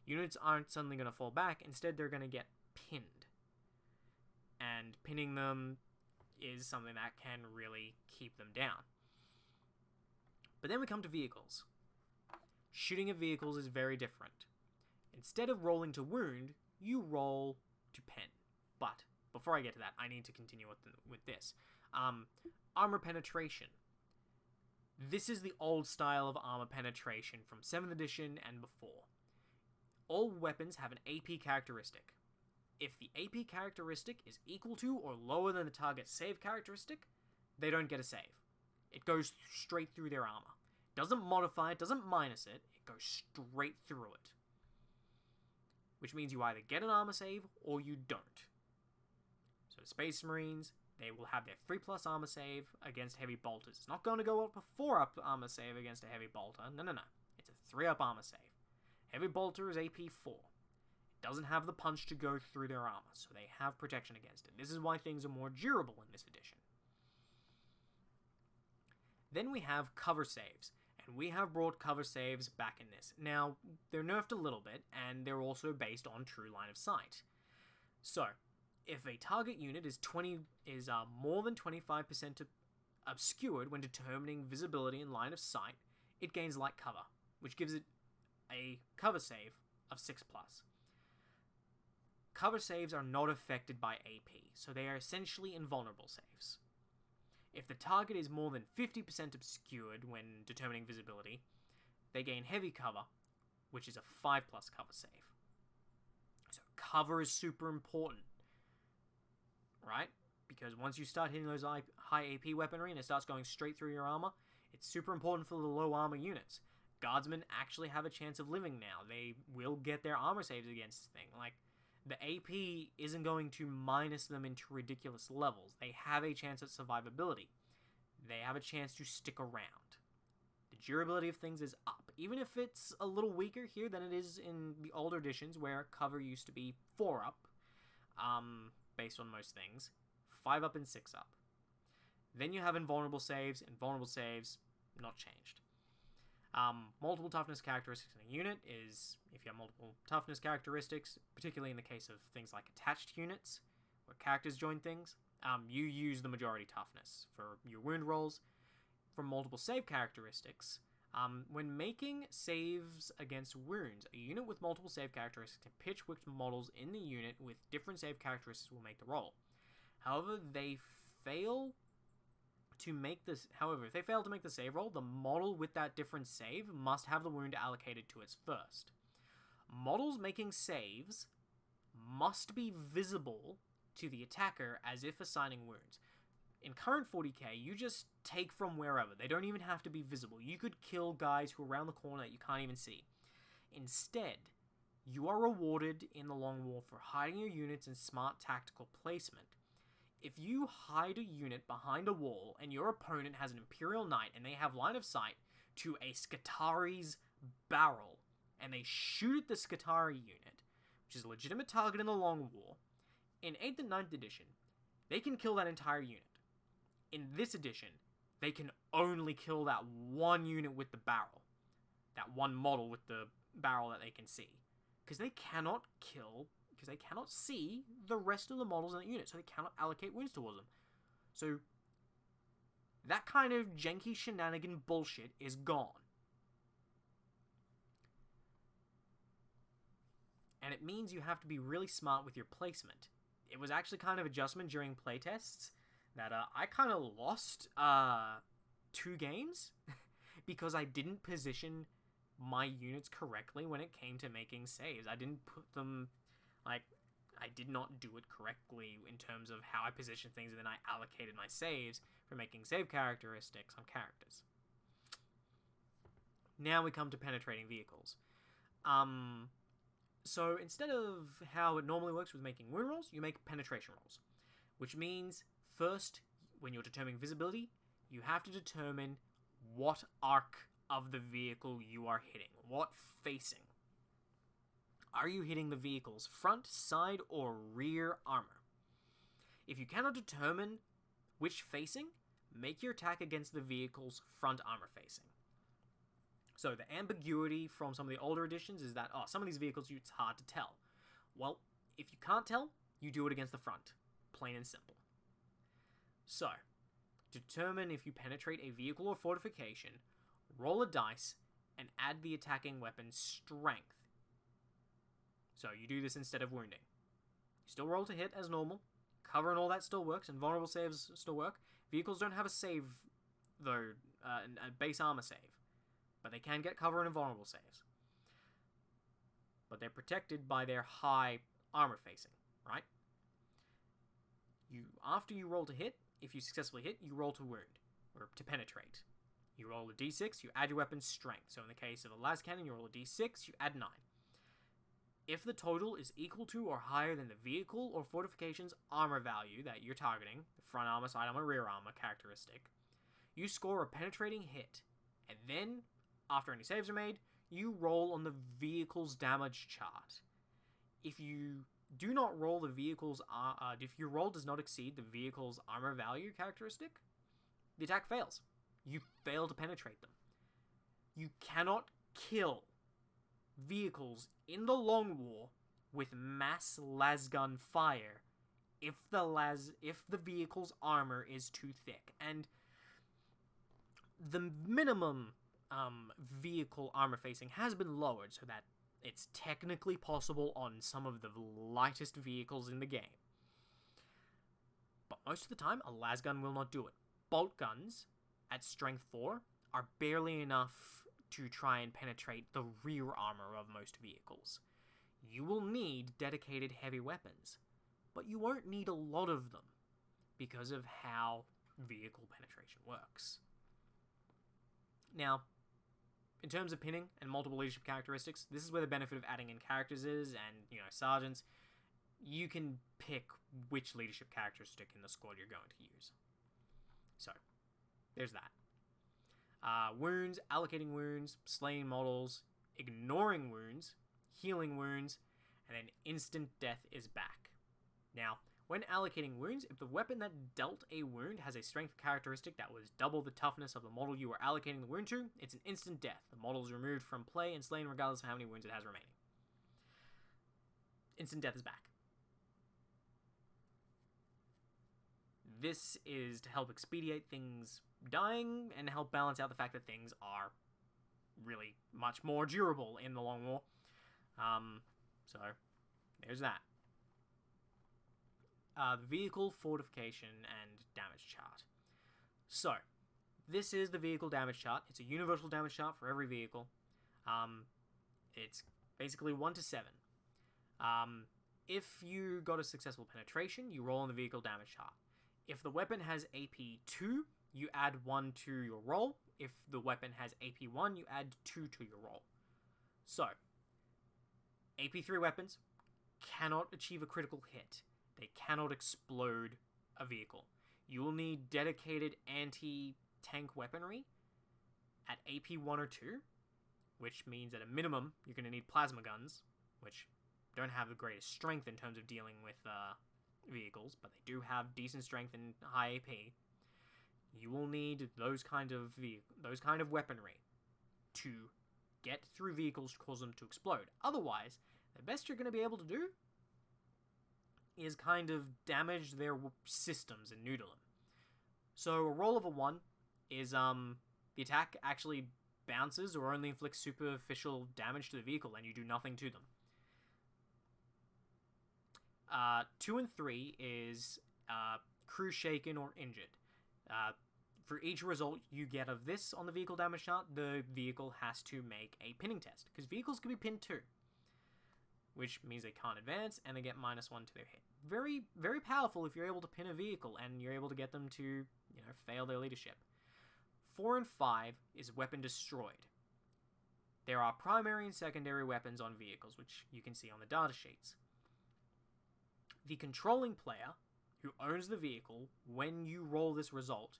Units aren't suddenly going to fall back. Instead, they're going to get pinned. And pinning them is something that can really keep them down. But then we come to vehicles. Shooting at vehicles is very different. Instead of rolling to wound, you roll to pin. But before I get to that, I need to continue with this. Armor penetration. This is the old style of armor penetration from 7th edition and before. All weapons have an AP characteristic. If the AP characteristic is equal to or lower than the target's save characteristic, they don't get a save. It goes straight through their armor. Doesn't modify it, doesn't minus it, it goes straight through it. Which means you either get an armor save or you don't. So Space Marines, they will have their 3+ armor save against heavy bolters. It's not going to go up a 4-up armor save against a heavy bolter. No. It's a 3-up armor save. Heavy bolter is AP 4. It doesn't have the punch to go through their armor, so they have protection against it. This is why things are more durable in this edition. Then we have cover saves, and we have brought cover saves back in this. Now, they're nerfed a little bit, and they're also based on true line of sight. So, if a target unit is more than 25% obscured when determining visibility and line of sight, it gains light cover, which gives it a cover save of 6+. Cover saves are not affected by AP, so they are essentially invulnerable saves. If the target is more than 50% obscured when determining visibility, they gain heavy cover, which is a 5+ cover save. So cover is super important, right? Because once you start hitting those high AP weaponry and it starts going straight through your armor, it's super important for the low armor units. Guardsmen actually have a chance of living now. They will get their armor saves against this thing. Like, the AP isn't going to minus them into ridiculous levels. They have a chance at survivability. They have a chance to stick around. The durability of things is up, even if it's a little weaker here than it is in the older editions where cover used to be 4-up, based on most things, 5-up and 6-up. Then you have invulnerable saves. Invulnerable saves, not changed. Multiple toughness characteristics in a unit is, if you have multiple toughness characteristics, particularly in the case of things like attached units, where characters join things, you use the majority toughness for your wound rolls. For multiple save characteristics, when making saves against wounds, a unit with multiple save characteristics can pitch which models in the unit with different save characteristics will make the roll. However, if they fail to make the save roll, the model with that different save must have the wound allocated to its first. Models making saves must be visible to the attacker as if assigning wounds. In current 40k, you just take from wherever. They don't even have to be visible. You could kill guys who are around the corner that you can't even see. Instead, you are rewarded in the Long War for hiding your units in smart tactical placement. If you hide a unit behind a wall and your opponent has an Imperial Knight and they have line of sight to a Skitari's barrel and they shoot at the Skitari unit, which is a legitimate target in the Long War, in 8th and 9th edition, they can kill that entire unit. In this edition, they can only kill that one unit with the barrel. That one model with the barrel that they can see. Because they cannot see the rest of the models in that unit, so they cannot allocate wounds towards them. So, that kind of janky shenanigan bullshit is gone. And it means you have to be really smart with your placement. It was actually kind of adjustment during playtests that I kind of lost 2 games because I didn't position my units correctly when it came to making saves. I didn't put them, I did not do it correctly in terms of how I positioned things, and then I allocated my saves for making save characteristics on characters. Now we come to penetrating vehicles. So instead of how it normally works with making wound rolls, you make penetration rolls. Which means, first, when you're determining visibility, you have to determine what arc of the vehicle you are hitting. What facing. Are you hitting the vehicle's front, side, or rear armor? If you cannot determine which facing, make your attack against the vehicle's front armor facing. So the ambiguity from some of the older editions is that, some of these vehicles, it's hard to tell. Well, if you can't tell, you do it against the front. Plain and simple. So, to determine if you penetrate a vehicle or fortification, roll a dice and add the attacking weapon's strength. So you do this instead of wounding. You still roll to hit as normal. Cover and all that still works, and vulnerable saves still work. Vehicles don't have a save, though, a base armor save. But they can get cover and invulnerable saves. But they're protected by their high armor facing, right? After you roll to hit, if you successfully hit, you roll to wound, or to penetrate. You roll a d6, you add your weapon's strength. So in the case of a las cannon, you roll a d6, you add 9. If the total is equal to or higher than the vehicle or fortification's armor value that you're targeting, the front armor, side armor, rear armor characteristic, you score a penetrating hit, and then, after any saves are made, you roll on the vehicle's damage chart. If you do not roll the vehicle's, if your roll does not exceed the vehicle's armor value characteristic, the attack fails. You fail to penetrate them. You cannot kill vehicles in the Long War with mass lasgun fire if the vehicle's armor is too thick. And the minimum vehicle armor facing has been lowered so that it's technically possible on some of the lightest vehicles in the game. But most of the time, a lasgun will not do it. Bolt guns at strength 4 are barely enough to try and penetrate the rear armor of most vehicles. You will need dedicated heavy weapons, but you won't need a lot of them because of how vehicle penetration works. Now, in terms of pinning and multiple leadership characteristics, this is where the benefit of adding in characters is, and, sergeants. You can pick which leadership characteristic in the squad you're going to use. So, there's that. Wounds, allocating wounds, slaying models, ignoring wounds, healing wounds, and then instant death is back. Now, when allocating wounds, if the weapon that dealt a wound has a strength characteristic that was double the toughness of the model you were allocating the wound to, it's an instant death. The model is removed from play and slain regardless of how many wounds it has remaining. Instant death is back. This is to help expedite things dying and help balance out the fact that things are really much more durable in the Long War. So, there's that. The vehicle, fortification, and damage chart. So, this is the vehicle damage chart. It's a universal damage chart for every vehicle. It's basically 1 to 7. If you got a successful penetration, you roll on the vehicle damage chart. If the weapon has AP 2, you add 1 to your roll. If the weapon has AP 1, you add 2 to your roll. So, AP 3 weapons cannot achieve a critical hit. They cannot explode a vehicle. You will need dedicated anti-tank weaponry at AP 1 or 2, which means at a minimum you're going to need plasma guns, which don't have the greatest strength in terms of dealing with vehicles, but they do have decent strength and high AP. You will need those kind of weaponry to get through vehicles to cause them to explode. Otherwise, the best you're going to be able to do is kind of damage their systems and noodle them. So a roll of a 1 is the attack actually bounces or only inflicts superficial damage to the vehicle and you do nothing to them. 2 and 3 is crew shaken or injured. For each result you get of this on the vehicle damage chart, the vehicle has to make a pinning test, because vehicles can be pinned too, which means they can't advance and they get -1 to their hit. Very, very powerful if you're able to pin a vehicle and you're able to get them to, fail their leadership. 4 and 5 is weapon destroyed. There are primary and secondary weapons on vehicles, which you can see on the data sheets. The controlling player, who owns the vehicle, when you roll this result,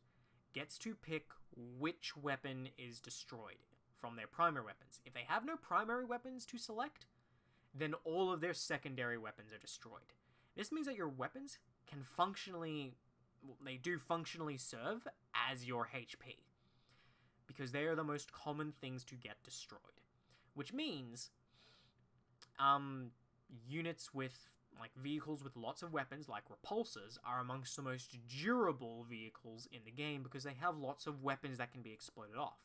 gets to pick which weapon is destroyed from their primary weapons. If they have no primary weapons to select, then all of their secondary weapons are destroyed. This means that your weapons can functionally, they do functionally serve as your HP, because they are the most common things to get destroyed. Which means, units with, like, vehicles with lots of weapons, like repulsors, are amongst the most durable vehicles in the game because they have lots of weapons that can be exploded off.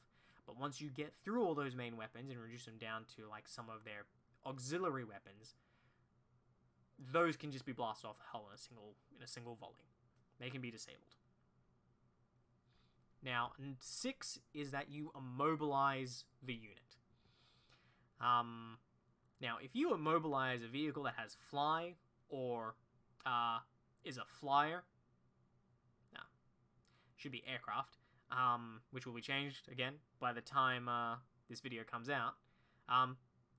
But once you get through all those main weapons and reduce them down to, like, some of their auxiliary weapons, those can just be blasted off the hull in a single volley. They can be disabled. Now, 6 is that you immobilize the unit. Now, if you immobilize a vehicle that has fly or is a flyer, should be aircraft, which will be changed again by the time this video comes out,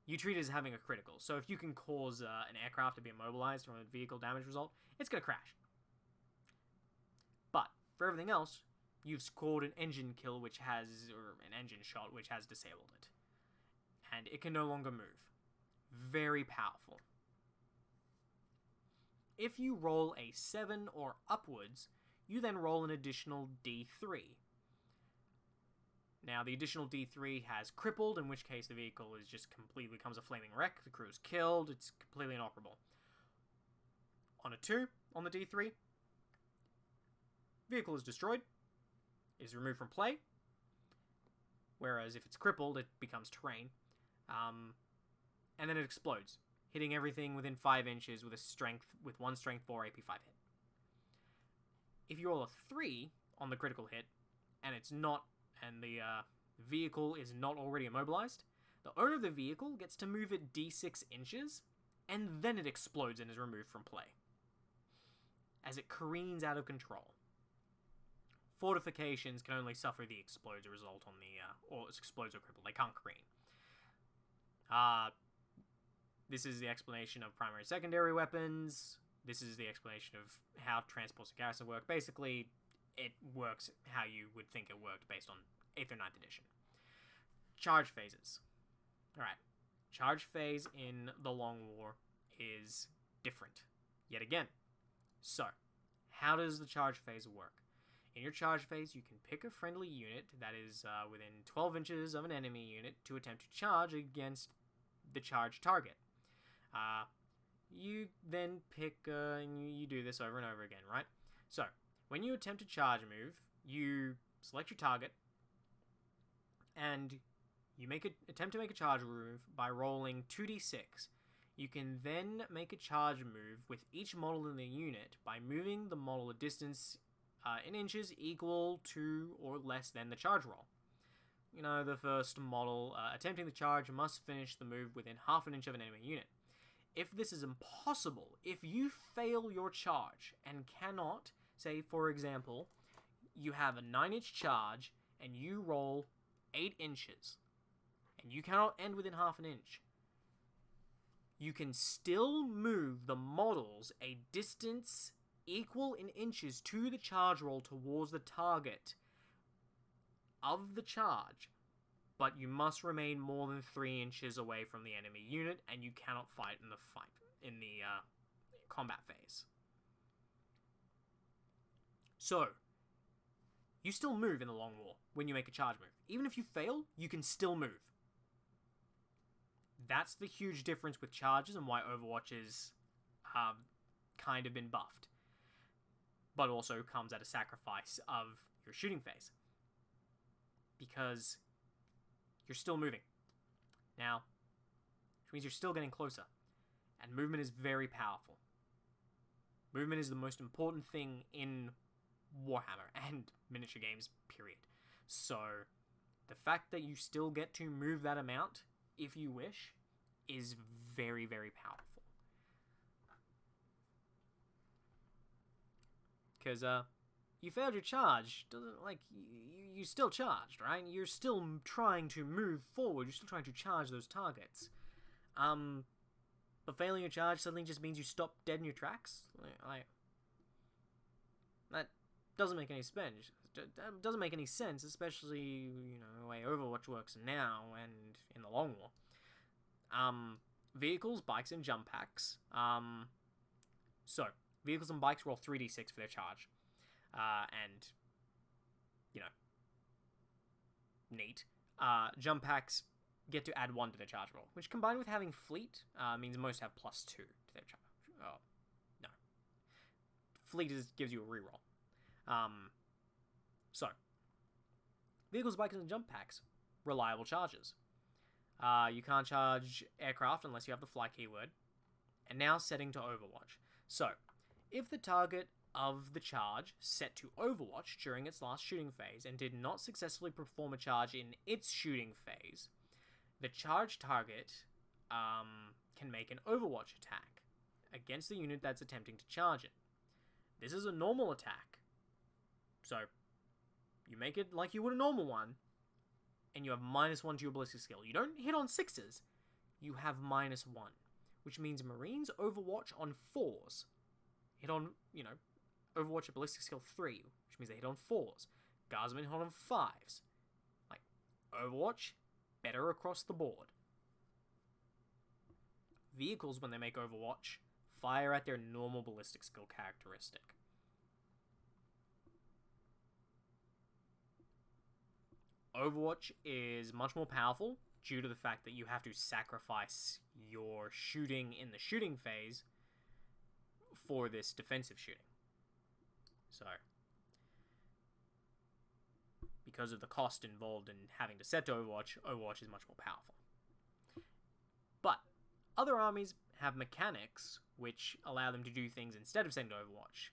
you treat it as having a critical. So if you can cause an aircraft to be immobilized from a vehicle damage result, it's going to crash. But for everything else, you've scored an engine kill or an engine shot which has disabled it. And it can no longer move. Very powerful. If you roll a 7 or upwards, you then roll an additional D3. Now, the additional D3 has crippled, in which case the vehicle is just completely becomes a flaming wreck, the crew is killed, it's completely inoperable. On a 2, on the D3, vehicle is destroyed, is removed from play, whereas if it's crippled, it becomes terrain. And then it explodes, hitting everything within 5 inches with with 1 strength 4 AP5 hit. If you roll a 3 on the critical hit, and the vehicle is not already immobilized, the owner of the vehicle gets to move it D6 inches, and then it explodes and is removed from play, as it careens out of control. Fortifications can only suffer the explodes result on or explodes or cripple. They can't careen. This is the explanation of primary and secondary weapons. This is the explanation of how transports and garrison work. Basically, it works how you would think it worked based on 8th or 9th edition. Charge phases. Alright. Charge phase in the Long War is different. Yet again. So, how does the charge phase work? In your charge phase, you can pick a friendly unit that is within 12 inches of an enemy unit to attempt to charge against the charged target. You then pick, and you do this over and over again, right? So, when you attempt a charge move, you select your target, and you attempt to make a charge move by rolling 2d6. You can then make a charge move with each model in the unit by moving the model a distance in inches equal to or less than the charge roll. You know, the first model attempting the charge must finish the move within half an inch of an enemy unit. If this is impossible, if you fail your charge and cannot, say for example, you have a 9-inch charge and you roll 8 inches, and you cannot end within half an inch, you can still move the models a distance equal in inches to the charge roll towards the target of the charge, but you must remain more than 3 inches away from the enemy unit, and you cannot fight in the combat phase. So, you still move in the Long War when you make a charge move. Even if you fail, you can still move. That's the huge difference with charges and why Overwatch is kind of been buffed. But also comes at a sacrifice of your shooting phase. Because you're still moving. Now, which means you're still getting closer. And movement is very powerful. Movement is the most important thing in Warhammer and miniature games, period. So, the fact that you still get to move that amount, if you wish, is very, very powerful. Because, you failed your charge. You still charged, right? You're still trying to move forward. You're still trying to charge those targets. But failing your charge suddenly just means you stop dead in your tracks. That doesn't make any sense. Doesn't make any sense, especially, the way Overwatch works now and in the Long War. Vehicles, bikes, and jump packs. So, vehicles and bikes roll 3d6 for their charge. And, you know, neat. Jump packs get to add 1 to their charge roll, which combined with having fleet means most have +2 to their charge. Oh, no. Fleet gives you a reroll. So, vehicles, bikes, and jump packs, reliable charges. You can't charge aircraft unless you have the fly keyword. And now setting to Overwatch. So, if the target of the charge set to Overwatch during its last shooting phase and did not successfully perform a charge in its shooting phase, the charge target can make an Overwatch attack against the unit that's attempting to charge it. This is a normal attack. So, you make it like you would a normal one, and you have -1 to your ballistic skill. You don't hit on 6s, you have -1, which means Marines Overwatch on 4s. Hit on, Overwatch at ballistic skill 3, which means they hit on 4s. Guardsmen hit on 5s. Like, Overwatch, better across the board. Vehicles, when they make Overwatch, fire at their normal ballistic skill characteristic. Overwatch is much more powerful due to the fact that you have to sacrifice your shooting in the shooting phase for this defensive shooting. So, because of the cost involved in having to set to Overwatch, Overwatch is much more powerful. But other armies have mechanics which allow them to do things instead of setting to Overwatch.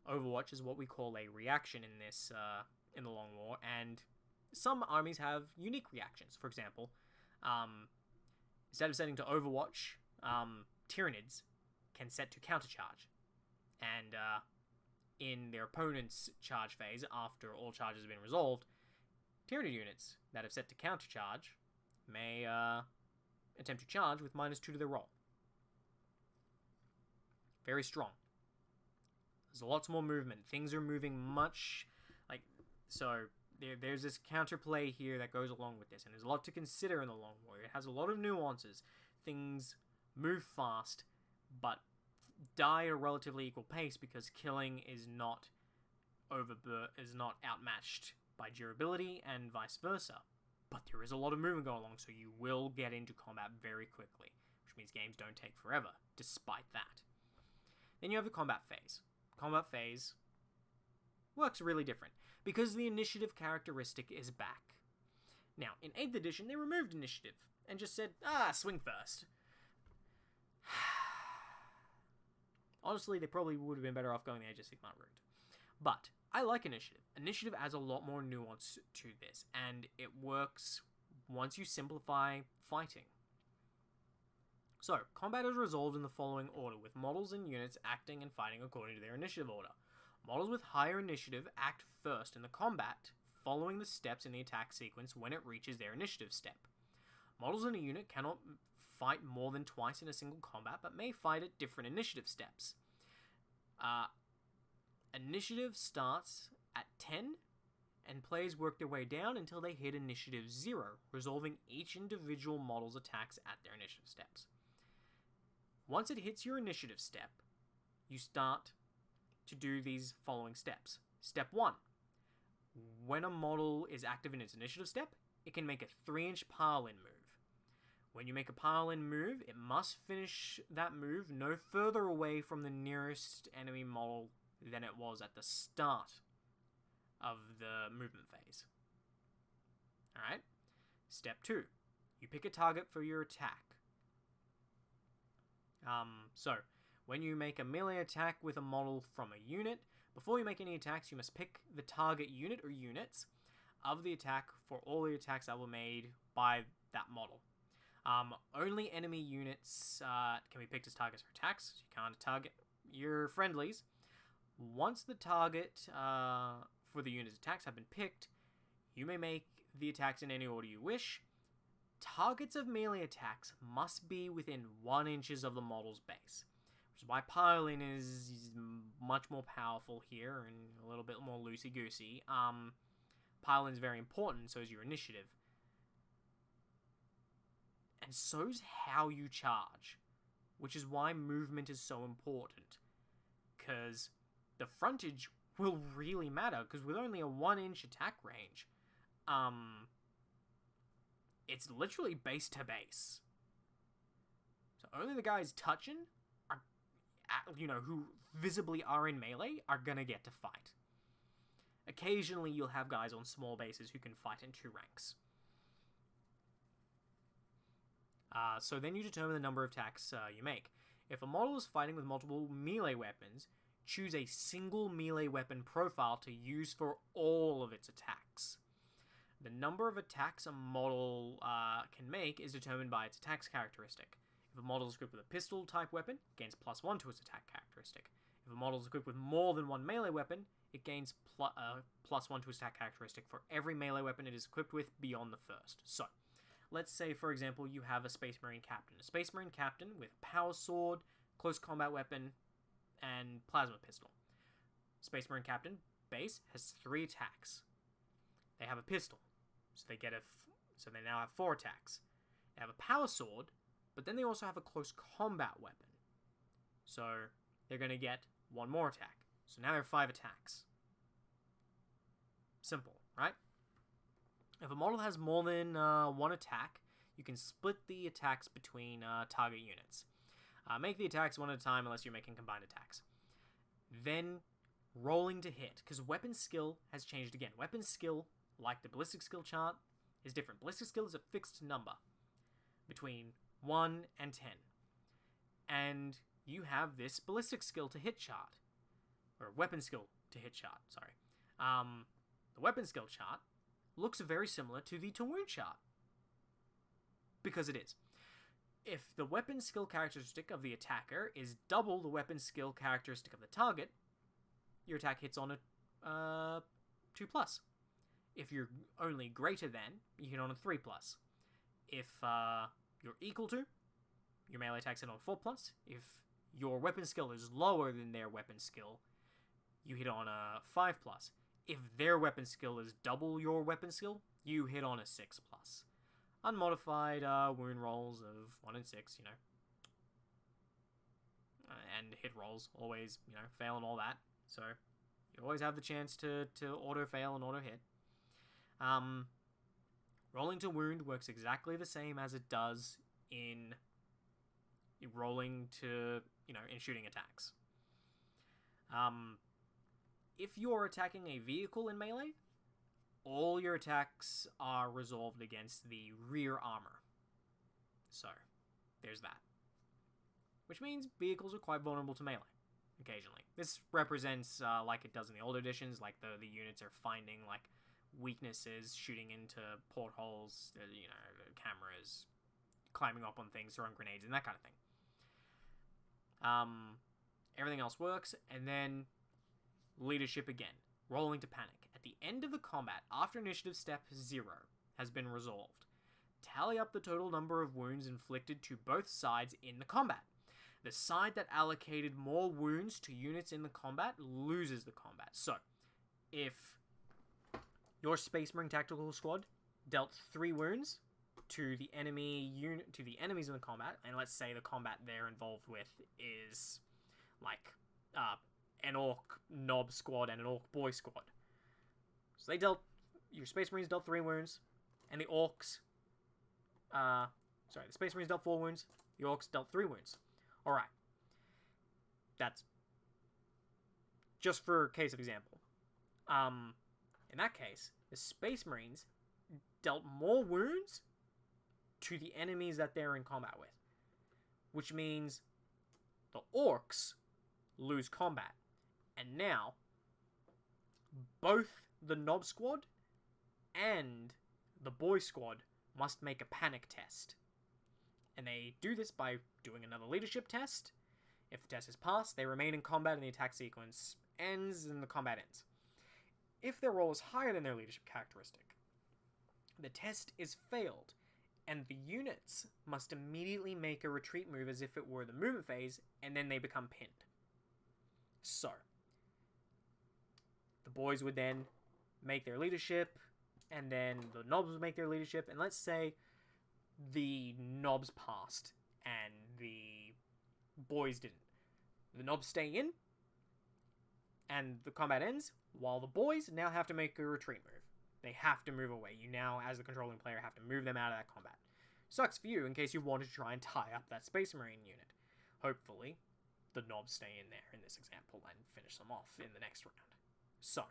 Overwatch is what we call a reaction in this in the Long War, and some armies have unique reactions. For example, instead of setting to Overwatch, Tyranids can set to countercharge. And in their opponent's charge phase, after all charges have been resolved, Tyranid units that have set to countercharge may attempt to charge with -2 to their roll. Very strong. There's lots more movement. Things are moving much, so there's this counterplay here that goes along with this, and there's a lot to consider in the Long War. It has a lot of nuances. Things move fast, but die at a relatively equal pace because killing is not outmatched by durability and vice versa. But there is a lot of movement going along, so you will get into combat very quickly, which means games don't take forever, despite that. Then you have the combat phase. Combat phase works really different, because the initiative characteristic is back. Now, in 8th edition, they removed initiative, and just said, swing first. Honestly, they probably would have been better off going the Age of Sigmar route. But, I like initiative. Initiative adds a lot more nuance to this, and it works once you simplify fighting. So, combat is resolved in the following order, with models and units acting and fighting according to their initiative order. Models with higher initiative act first in the combat, following the steps in the attack sequence when it reaches their initiative step. Models in a unit cannot fight more than twice in a single combat, but may fight at different initiative steps. Initiative starts at 10, and players work their way down until they hit initiative 0, resolving each individual model's attacks at their initiative steps. Once it hits your initiative step, you start to do these following steps. Step 1. When a model is active in its initiative step, it can make a 3-inch pile-in move. When you make a pile-in move, it must finish that move no further away from the nearest enemy model than it was at the start of the movement phase. Alright? Step 2. You pick a target for your attack. So, when you make a melee attack with a model from a unit, before you make any attacks, you must pick the target unit or units of the attack for all the attacks that were made by that model. Only enemy units can be picked as targets for attacks, so you can't target your friendlies. Once the target for the unit's attacks have been picked, you may make the attacks in any order you wish. Targets of melee attacks must be within 1 inch of the model's base, which is why pile-in is much more powerful here and a little bit more loosey-goosey. Pile-in is very important, so is your initiative. And so's how you charge, which is why movement is so important. Because the frontage will really matter, because with only a 1-inch attack range, it's literally base to base. So only the guys touching are, who visibly are in melee are gonna get to fight. Occasionally you'll have guys on small bases who can fight in 2 ranks. So then you determine the number of attacks you make. If a model is fighting with multiple melee weapons, choose a single melee weapon profile to use for all of its attacks. The number of attacks a model can make is determined by its attacks characteristic. If a model is equipped with a pistol-type weapon, it gains +1 to its attack characteristic. If a model is equipped with more than one melee weapon, it gains +1 to its attack characteristic for every melee weapon it is equipped with beyond the first. So, let's say, for example, you have a Space Marine Captain. A Space Marine Captain with a Power Sword, Close Combat Weapon, and Plasma Pistol. Space Marine Captain base has 3 attacks. They have a pistol, so they now have 4 attacks. They have a Power Sword, but then they also have a Close Combat Weapon. So they're going to get 1 more attack. So now they have 5 attacks. Simple, right? If a model has more than 1 attack, you can split the attacks between target units. Make the attacks one at a time unless you're making combined attacks. Then, rolling to hit, because weapon skill has changed again. Weapon skill, like the ballistic skill chart, is different. Ballistic skill is a fixed number between 1 and 10. And you have this ballistic skill to hit chart. Or weapon skill to hit chart, sorry. The weapon skill chart looks very similar to the to wound chart. Because it is. If the weapon skill characteristic of the attacker is double the weapon skill characteristic of the target, your attack hits on a 2+. If you're only greater than, you hit on a 3+. If you're equal to, your melee attacks hit on 4+. If your weapon skill is lower than their weapon skill, you hit on a 5+. If their weapon skill is double your weapon skill, you hit on a 6+. Unmodified wound rolls of 1 and 6, and hit rolls always, fail and all that. So you always have the chance to auto fail and auto hit. Rolling to wound works exactly the same as it does in rolling to, in shooting attacks. If you're attacking a vehicle in melee, all your attacks are resolved against the rear armor. So, there's that. Which means vehicles are quite vulnerable to melee, occasionally. This represents, like it does in the older editions, like the units are finding, weaknesses, shooting into portholes, cameras, climbing up on things, throwing grenades, and that kind of thing. Everything else works, and then leadership again. Rolling to panic. At the end of the combat, after initiative step 0 has been resolved, tally up the total number of wounds inflicted to both sides in the combat. The side that allocated more wounds to units in the combat loses the combat. So, if your Space Marine Tactical Squad dealt 3 wounds to the enemy unit, to the enemies in the combat, and let's say the combat they're involved with is an Orc Knob squad and an Orc Boy squad. So your Space Marines dealt 3 wounds, and the Orcs, the Space Marines dealt 4 wounds, the Orcs dealt 3 wounds. Alright. That's just for case of example. In that case, the Space Marines dealt more wounds to the enemies that they're in combat with. Which means the Orcs lose combat. And now, both the Knob Squad and the Boy Squad must make a panic test. And they do this by doing another leadership test. If the test is passed, they remain in combat and the attack sequence ends and the combat ends. If their roll is higher than their leadership characteristic, the test is failed, and the units must immediately make a retreat move as if it were the movement phase, and then they become pinned. So, the boys would then make their leadership, and then the knobs would make their leadership, and let's say the knobs passed and the boys didn't. The knobs stay in, and the combat ends, while the boys now have to make a retreat move. They have to move away. You now, as the controlling player, have to move them out of that combat. Sucks for you in case you wanted to try and tie up that Space Marine unit. Hopefully, the knobs stay in there in this example and finish them off in the next round. So,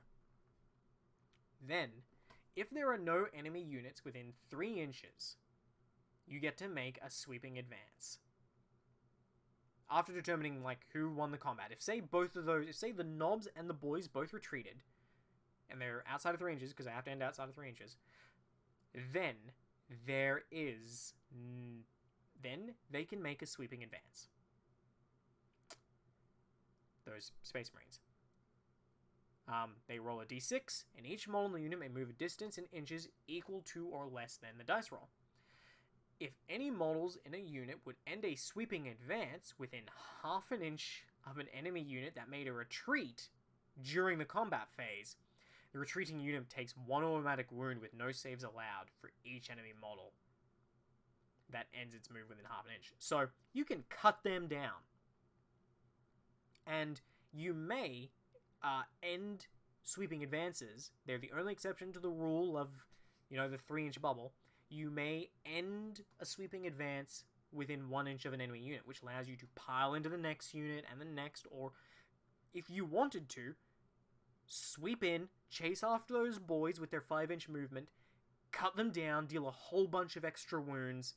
then, if there are no enemy units within 3 inches, you get to make a sweeping advance. After determining, like, who won the combat. If, say, the knobs and the boys both retreated, and they're outside of 3 inches, because they have to end outside of 3 inches, then they can make a sweeping advance. Those Space Marines. They roll a d6, and each model in the unit may move a distance in inches equal to or less than the dice roll. If any models in a unit would end a sweeping advance within half an inch of an enemy unit that made a retreat during the combat phase, the retreating unit takes 1 automatic wound with no saves allowed for each enemy model that ends its move within half an inch. So you can cut them down. And you may end sweeping advances. They're the only exception to the rule of, the 3-inch bubble. You may end a sweeping advance within 1 inch of an enemy unit, which allows you to pile into the next unit and the next, or if you wanted to, sweep in, chase after those boys with their 5-inch movement, cut them down, deal a whole bunch of extra wounds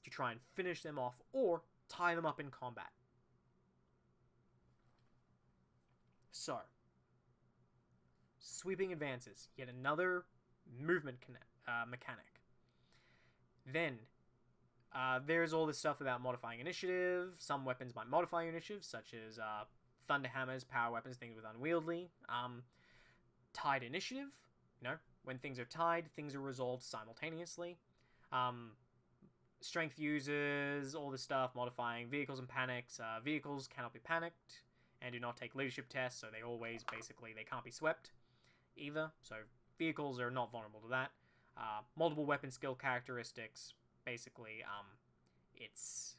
to try and finish them off, or tie them up in combat. So, sweeping advances, yet another movement mechanic. Then, there's all this stuff about modifying initiative. Some weapons might modify initiative, such as thunder hammers, power weapons, things with unwieldy. Tied initiative, when things are tied, things are resolved simultaneously. Strength users, all this stuff, modifying vehicles and panics. Vehicles cannot be panicked and do not take leadership tests, so they can't be swept either. So vehicles are not vulnerable to that. Multiple weapon skill characteristics, basically, it's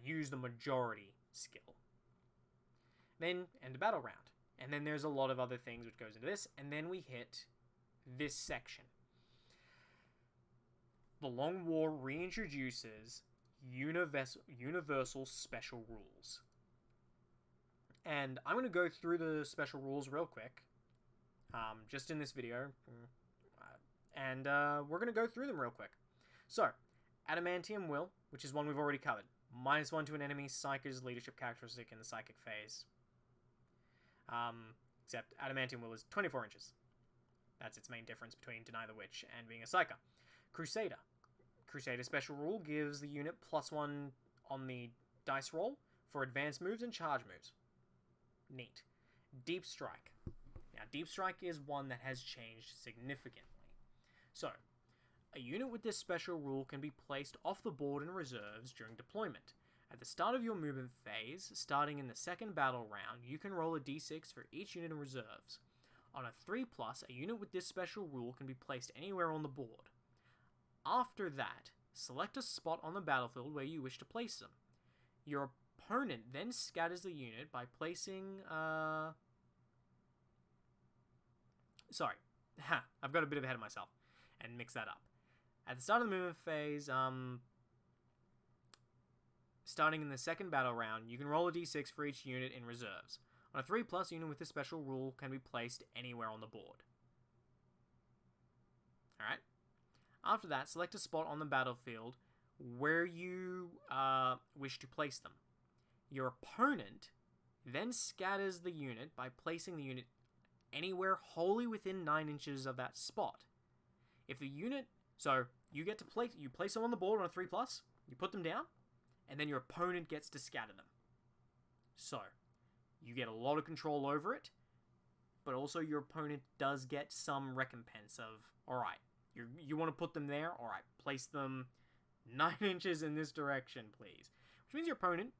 use the majority skill. Then end a battle round. And then there's a lot of other things which goes into this, and then we hit this section. The Long War reintroduces universal special rules. And I'm going to go through the special rules real quick, just in this video, and we're going to go through them real quick. So, Adamantium Will, which is one we've already covered. -1 to an enemy's Psyker's leadership characteristic in the Psychic phase. Except Adamantium Will is 24 inches. That's its main difference between Deny the Witch and being a Psyker. Crusader. Crusader special rule gives the unit +1 on the dice roll for advanced moves and charge moves. Neat. Deep Strike. Now, Deep Strike is one that has changed significantly. So, a unit with this special rule can be placed off the board in reserves during deployment. At the start of your movement phase, starting in the second battle round, you can roll a d6 for each unit in reserves. On a 3+, a unit with this special rule can be placed anywhere on the board. After that, select a spot on the battlefield where you wish to place them. Your opponent then scatters the unit by placing, Sorry. I've got a bit ahead of myself and mixed that up. At the start of the movement phase, starting in the second battle round, you can roll a d6 for each unit in reserves. On a 3+, unit with this special rule can be placed anywhere on the board. Alright? After that, select a spot on the battlefield where you wish to place them. Your opponent then scatters the unit by placing the unit anywhere wholly within 9 inches of that spot. If the unit... So, you get to place them on the board on a 3+, you put them down, and then your opponent gets to scatter them. So, you get a lot of control over it, but also your opponent does get some recompense of, alright, you want to put them there? Alright, place them 9 inches in this direction, please. Which means your opponent,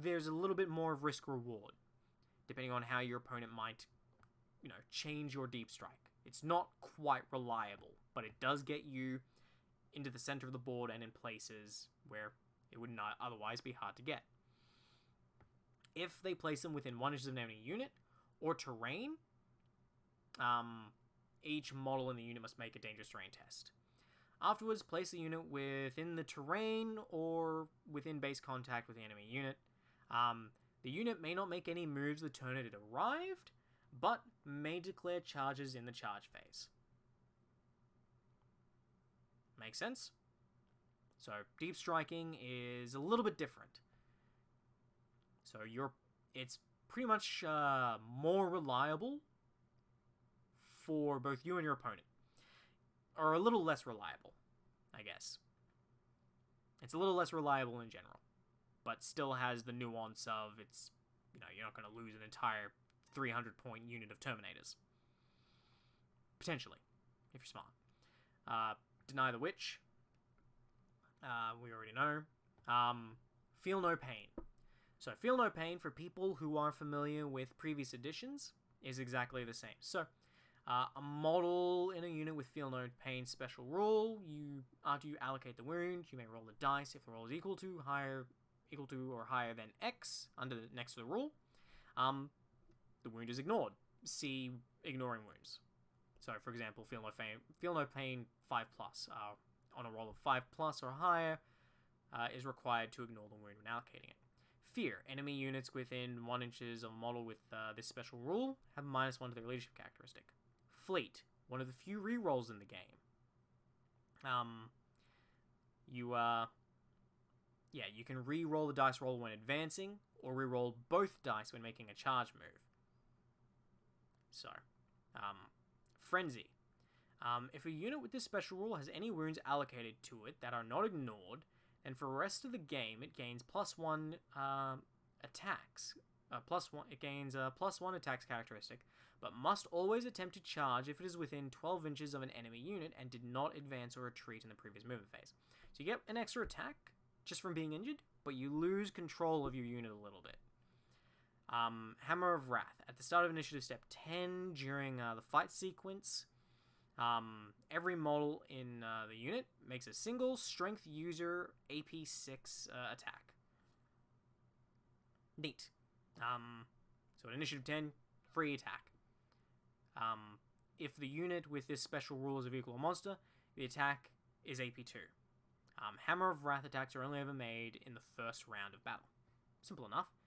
there's a little bit more of risk-reward, depending on how your opponent might, change your Deep Strike. It's not quite reliable, but it does get you into the center of the board and in places where it would not otherwise be hard to get. If they place them within 1 inch of an enemy unit or terrain, each model in the unit must make a dangerous terrain test. Afterwards, place the unit within the terrain or within base contact with the enemy unit. The unit may not make any moves the turn it arrived, but may declare charges in the charge phase. Make sense? So, deep striking is a little bit different. So, it's pretty much more reliable for both you and your opponent. Or a little less reliable, I guess. It's a little less reliable in general, but still has the nuance of it's, you're not going to lose an entire 300-point unit of Terminators. Potentially, if you're smart. Deny the Witch. We already know. Feel No Pain. So, Feel No Pain, for people who are familiar with previous editions, is exactly the same. So, a model in a unit with Feel No Pain special rule, after you allocate the wound, you may roll the dice if the roll is equal to or higher than X next to the rule. The wound is ignored. See ignoring wounds. So, for example, Feel No Pain 5+. On a roll of 5+ or higher, is required to ignore the wound when allocating it. Fear. Enemy units within 1 inch of a model with this special rule have -1 to their leadership characteristic. Fleet. One of the few rerolls in the game. You can re-roll the dice roll when advancing, or re-roll both dice when making a charge move. So, Frenzy. If a unit with this special rule has any wounds allocated to it that are not ignored, then for the rest of the game it gains +1 attacks. It gains a +1 attacks characteristic, but must always attempt to charge if it is within 12 inches of an enemy unit and did not advance or retreat in the previous movement phase. So you get an extra attack just from being injured, but you lose control of your unit a little bit. Hammer of Wrath. At the start of initiative step 10, during the fight sequence, every model in the unit makes a single strength user AP 6 attack. Neat. So at initiative 10, free attack. If the unit with this special rule is a vehicle or monster, the attack is AP 2. Hammer of Wrath attacks are only ever made in the first round of battle. Simple enough.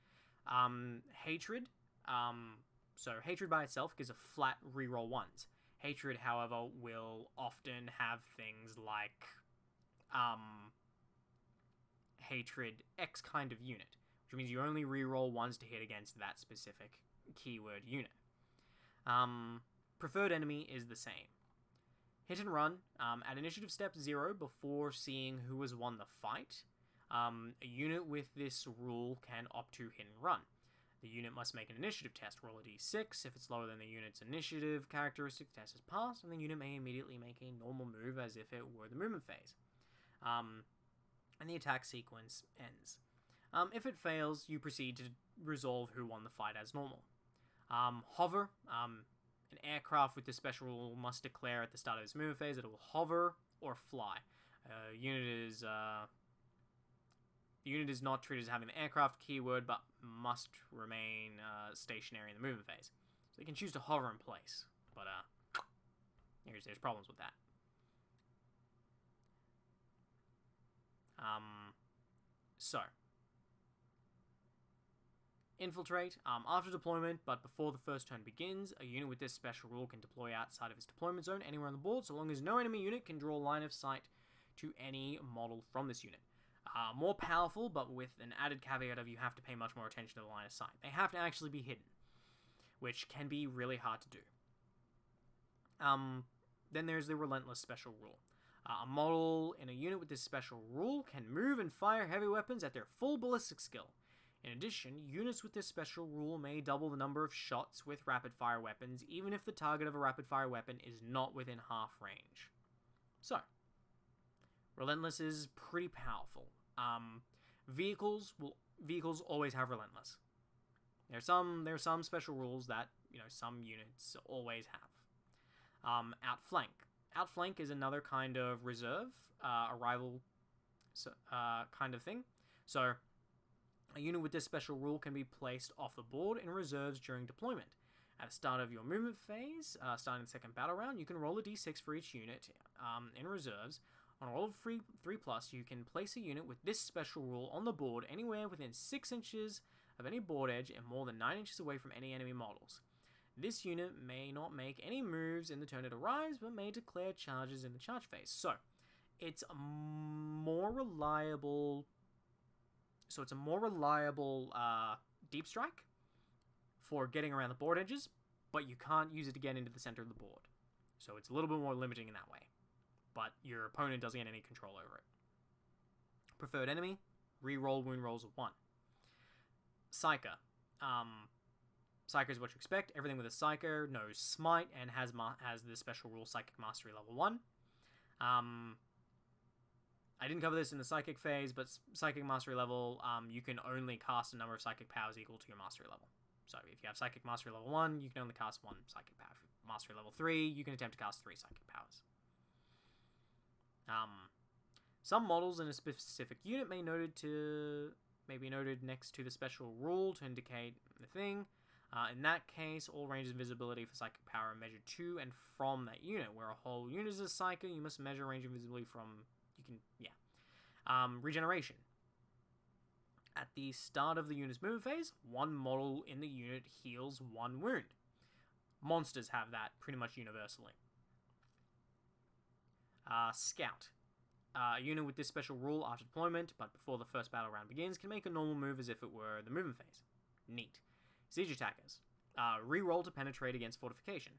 Hatred. So Hatred by itself gives a flat reroll 1s. Hatred, however, will often have things like Hatred X kind of unit, which means you only reroll 1s to hit against that specific keyword unit. Preferred enemy is the same. Hit and run. At initiative step 0, before seeing who has won the fight, a unit with this rule can opt to hit and run. The unit must make an initiative test. Roll a d6. If it's lower than the unit's initiative characteristic, the test is passed, and the unit may immediately make a normal move as if it were the movement phase. And the attack sequence ends. If it fails, you proceed to resolve who won the fight as normal. Hover. An aircraft with this special rule must declare at the start of its movement phase that it will hover or fly. The unit is not treated as having the aircraft keyword, but must remain stationary in the movement phase. So you can choose to hover in place, but there's problems with that. So, Infiltrate. After deployment, but before the first turn begins, a unit with this special rule can deploy outside of its deployment zone anywhere on the board, so long as no enemy unit can draw line of sight to any model from this unit. More powerful, but with an added caveat of you have to pay much more attention to the line of sight. They have to actually be hidden, which can be really hard to do. Then there's the Relentless special rule. A model in a unit with this special rule can move and fire heavy weapons at their full ballistic skill. In addition, units with this special rule may double the number of shots with rapid-fire weapons, even if the target of a rapid-fire weapon is not within half range. So, Relentless is pretty powerful. Vehicles always have Relentless. There are some special rules that some units always have. Outflank. Outflank is another kind of reserve, arrival kind of thing. So, a unit with this special rule can be placed off the board in reserves during deployment. At the start of your movement phase, starting the second battle round, you can roll a d6 for each unit in reserves. On a roll of 3+, you can place a unit with this special rule on the board anywhere within 6 inches of any board edge and more than 9 inches away from any enemy models. This unit may not make any moves in the turn it arrives, but may declare charges in the charge phase. So, it's a more reliable deep strike for getting around the board edges, but you can't use it to get into the center of the board. So it's a little bit more limiting in that way. But your opponent doesn't get any control over it. Preferred enemy, re-roll wound rolls of 1. Psyker. Psyker is what you expect. Everything with a Psyker knows Smite and has the special rule Psychic Mastery level 1. I didn't cover this in the Psychic phase, but Psychic Mastery level, you can only cast a number of Psychic powers equal to your Mastery level. So if you have Psychic Mastery level 1, you can only cast 1 Psychic power. If Mastery level 3, you can attempt to cast 3 Psychic powers. Some models in a specific unit may be noted next to the special rule to indicate the thing. In that case, all ranges of visibility for Psychic power are measured to and from that unit. Where a whole unit is a Psyker, you must measure range of visibility from... regeneration. At the start of the unit's movement phase, one model in the unit heals 1 wound. Monsters have that pretty much universally. Scout. A unit with this special rule after deployment, but before the first battle round begins, can make a normal move as if it were the movement phase. Neat. Siege attackers. Reroll to penetrate against Fortification.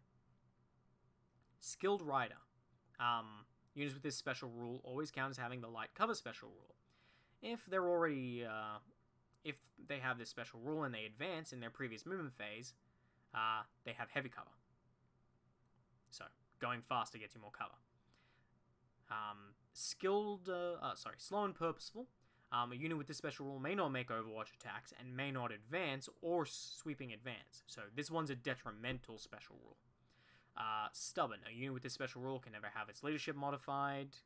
Skilled Rider. Units with this special rule always count as having the light cover special rule. If they're already, if they have this special rule and they advance in their previous movement phase, they have heavy cover. So, going faster gets you more cover. Slow and Purposeful. A unit with this special rule may not make Overwatch attacks and may not advance or sweeping advance. So, this one's a detrimental special rule. Stubborn. A unit with this special rule can never have its leadership modified.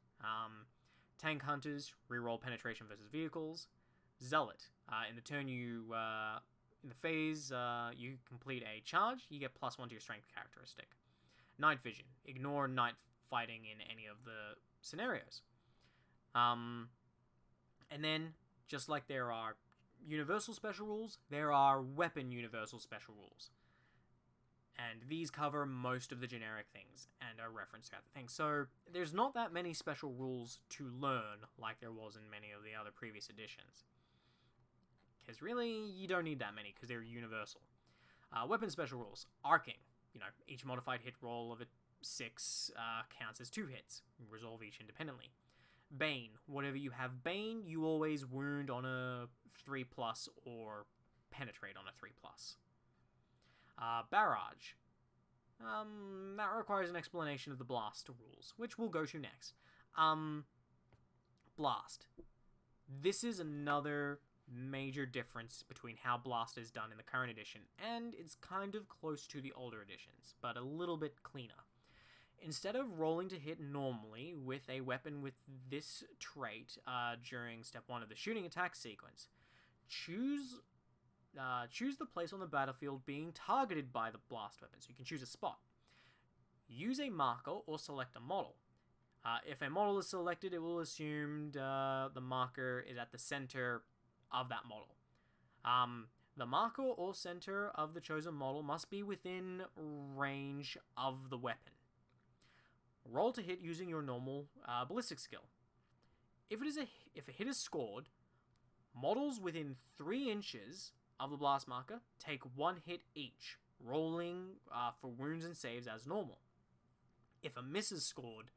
Tank Hunters, reroll penetration versus vehicles. Zealot. In the phase you complete a charge, you get +1 to your strength characteristic. Night Vision. Ignore night fighting in any of the scenarios. And then, just like there are universal special rules, there are weapon universal special rules. And these cover most of the generic things and are referenced throughout the thing. So there's not that many special rules to learn like there was in many of the other previous editions. Because really, you don't need that many because they're universal. Weapon special rules. Arcing. Each modified hit roll of a 6 counts as 2 hits. Resolve each independently. Bane. Whatever you have Bane, you always wound on a 3+ or penetrate on a 3+. Barrage. That requires an explanation of the Blast rules, which we'll go to next. Blast. This is another major difference between how Blast is done in the current edition, and it's kind of close to the older editions, but a little bit cleaner. Instead of rolling to hit normally with a weapon with this trait during step 1 of the shooting attack sequence, choose the place on the battlefield being targeted by the blast weapon, so you can choose a spot. Use a marker or select a model. If a model is selected, it will assume the marker is at the center of that model. The marker or center of the chosen model must be within range of the weapon. Roll to hit using your normal ballistic skill. If a hit is scored, models within 3 inches of the blast marker take 1 hit each, rolling for wounds and saves as normal. If a miss is scored,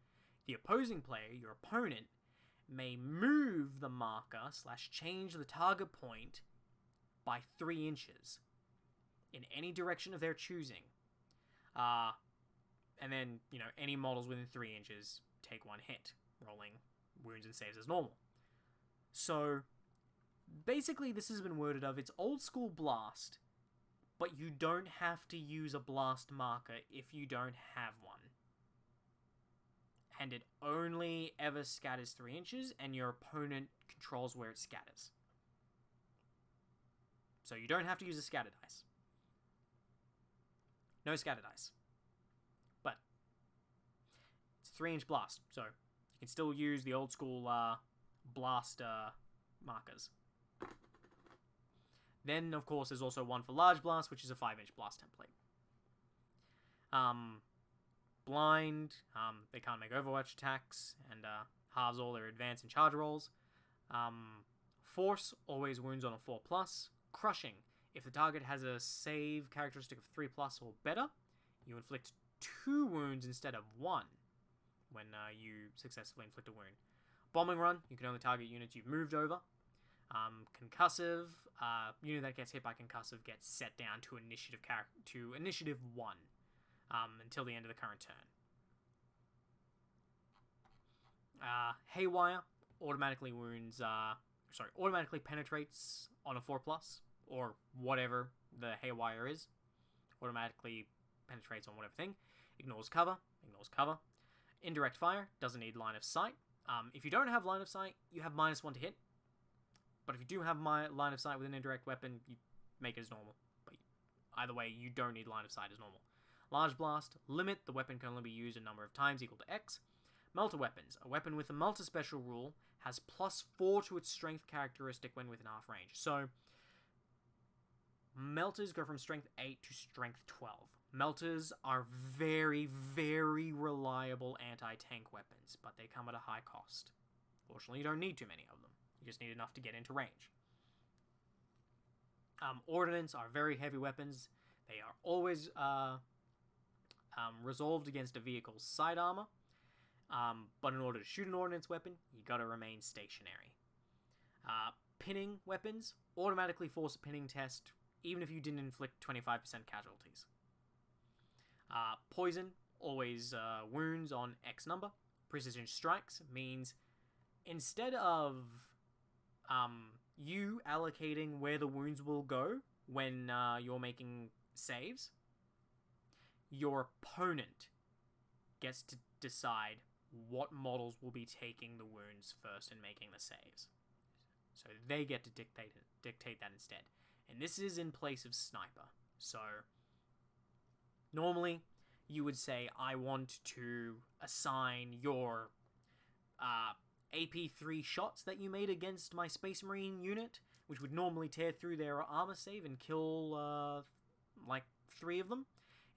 the opposing player, your opponent, may move the marker / change the target point by 3 inches in any direction of their choosing. And then, any models within 3 inches take 1 hit, rolling wounds and saves as normal. So, basically this has been worded of, it's old school Blast, but you don't have to use a blast marker if you don't have one. and it only ever scatters 3 inches, and your opponent controls where it scatters. So you don't have to use a scatter dice. No scatter dice. But it's a 3-inch blast, so you can still use the old school blast markers. Then, of course, there's also one for large blast, which is a 5-inch blast template. Blind, they can't make Overwatch attacks, and halves all their advance and charge rolls. Force always wounds on a 4+. Crushing, if the target has a save characteristic of 3+ or better, you inflict 2 wounds instead of 1 when you successfully inflict a wound. Bombing Run, you can only target units you've moved over. Concussive, unit that gets hit by concussive gets set down to initiative 1 until the end of the current turn. Haywire automatically penetrates on a 4+, or whatever the Haywire is. Automatically penetrates on whatever thing. Ignores cover. Indirect fire, doesn't need line of sight. If you don't have line of sight, you have -1 to hit. But if you do have line of sight with an indirect weapon, you make it as normal. But either way, you don't need line of sight as normal. Large Blast, limit, the weapon can only be used a number of times equal to X. Melter Weapons, a weapon with a Melter special rule has +4 to its strength characteristic when within half range. So, Melters go from strength 8 to strength 12. Melters are very, very reliable anti-tank weapons, but they come at a high cost. Fortunately, you don't need too many of them. You just need enough to get into range. Ordnance are very heavy weapons. They are always resolved against a vehicle's side armor. But in order to shoot an ordnance weapon, you gotta remain stationary. Pinning weapons automatically force a pinning test, even if you didn't inflict 25% casualties. Poison always wounds on X number. Precision strikes means instead of you allocating where the wounds will go when you're making saves, your opponent gets to decide what models will be taking the wounds first and making the saves. So they get to dictate that instead. And this is in place of sniper. So normally you would say, I want to assign your AP3 shots that you made against my Space Marine unit, which would normally tear through their armor save and kill like 3 of them.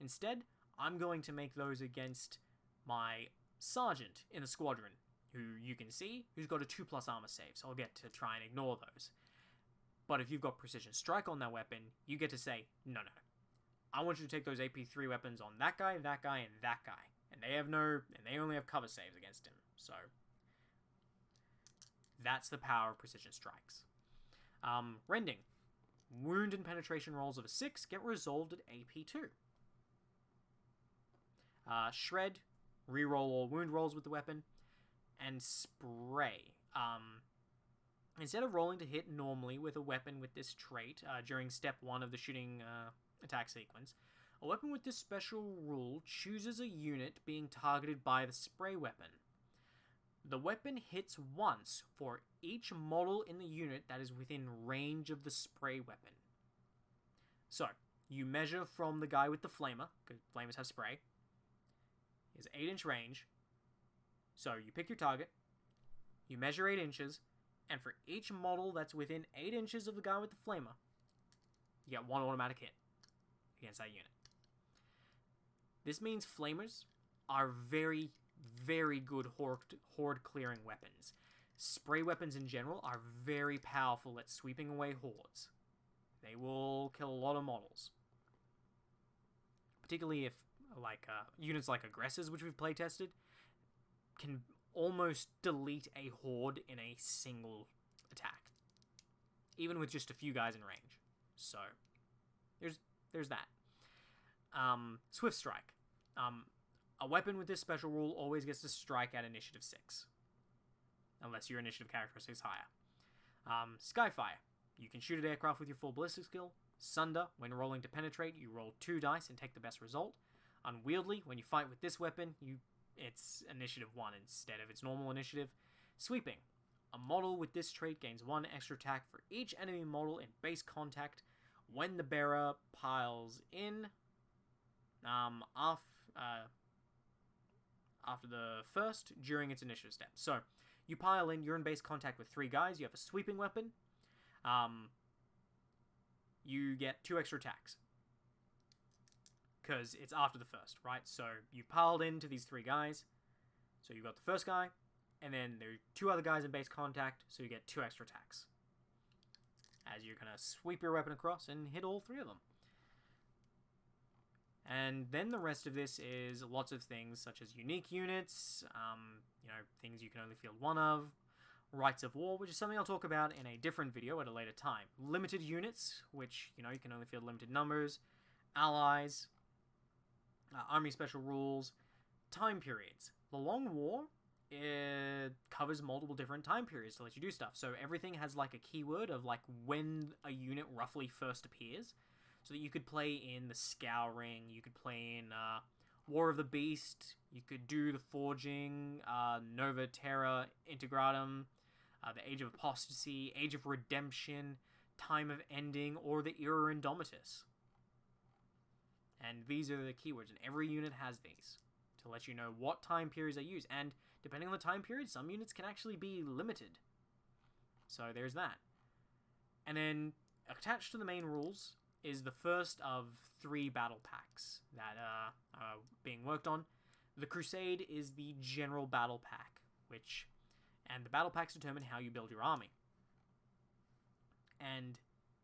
Instead, I'm going to make those against my sergeant in the squadron, who you can see, who's got a 2+ armor save, so I'll get to try and ignore those. But if you've got precision strike on that weapon, you get to say, no. I want you to take those AP3 weapons on that guy, and that guy. And they only have cover saves against him. So that's the power of precision strikes. Rending. Wound and penetration rolls of a 6 get resolved at AP2. Shred. Reroll all wound rolls with the weapon. And Spray. Instead of rolling to hit normally with a weapon with this trait during step 1 of the shooting attack sequence, a weapon with this special rule chooses a unit being targeted by the spray weapon. The weapon hits once for each model in the unit that is within range of the spray weapon. So, you measure from the guy with the flamer, because flamers have spray. He has 8-inch range. So, you pick your target, you measure 8 inches, and for each model that's within 8 inches of the guy with the flamer, you get 1 automatic hit against that unit. This means flamers are very, very good horde clearing weapons. Spray weapons in general are very powerful at sweeping away hordes. They will kill a lot of models. Particularly if units like Aggressors, which we've playtested, can almost delete a horde in a single attack. Even with just a few guys in range. So, there's that. Swift Strike. A weapon with this special rule always gets to strike at initiative 6. Unless your initiative characteristic is higher. Skyfire. You can shoot at aircraft with your full ballistic skill. Sunder. When rolling to penetrate, you roll 2 dice and take the best result. Unwieldy. When you fight with this weapon, you it's initiative 1 instead of its normal initiative. Sweeping. A model with this trait gains 1 extra attack for each enemy model in base contact when the bearer piles in after the first during its initiative step. So, you pile in, you're in base contact with 3 guys, you have a sweeping weapon, you get 2 extra attacks. Because it's after the first, right? So, you've piled into these 3 guys, so you've got the first guy, and then there are 2 other guys in base contact, so you get 2 extra attacks. As you're going to sweep your weapon across and hit all 3 of them. And then the rest of this is lots of things such as unique units, things you can only field 1 of, rights of war, which is something I'll talk about in a different video at a later time. Limited units, which, you can only field limited numbers, allies, army special rules, time periods. The Long War, it covers multiple different time periods to let you do stuff. So everything has like a keyword of like when a unit roughly first appears. So that you could play in the Scouring, you could play in War of the Beast, you could do the Forging, Nova Terra Integratum, the Age of Apostasy, Age of Redemption, Time of Ending, or the Era Indomitus. And these are the keywords, and every unit has these to let you know what time periods they use. And depending on the time period, some units can actually be limited. So there's that. And then attached to the main rules is the first of 3 battle packs that are being worked on. The Crusade is the general battle pack, and the battle packs determine how you build your army. And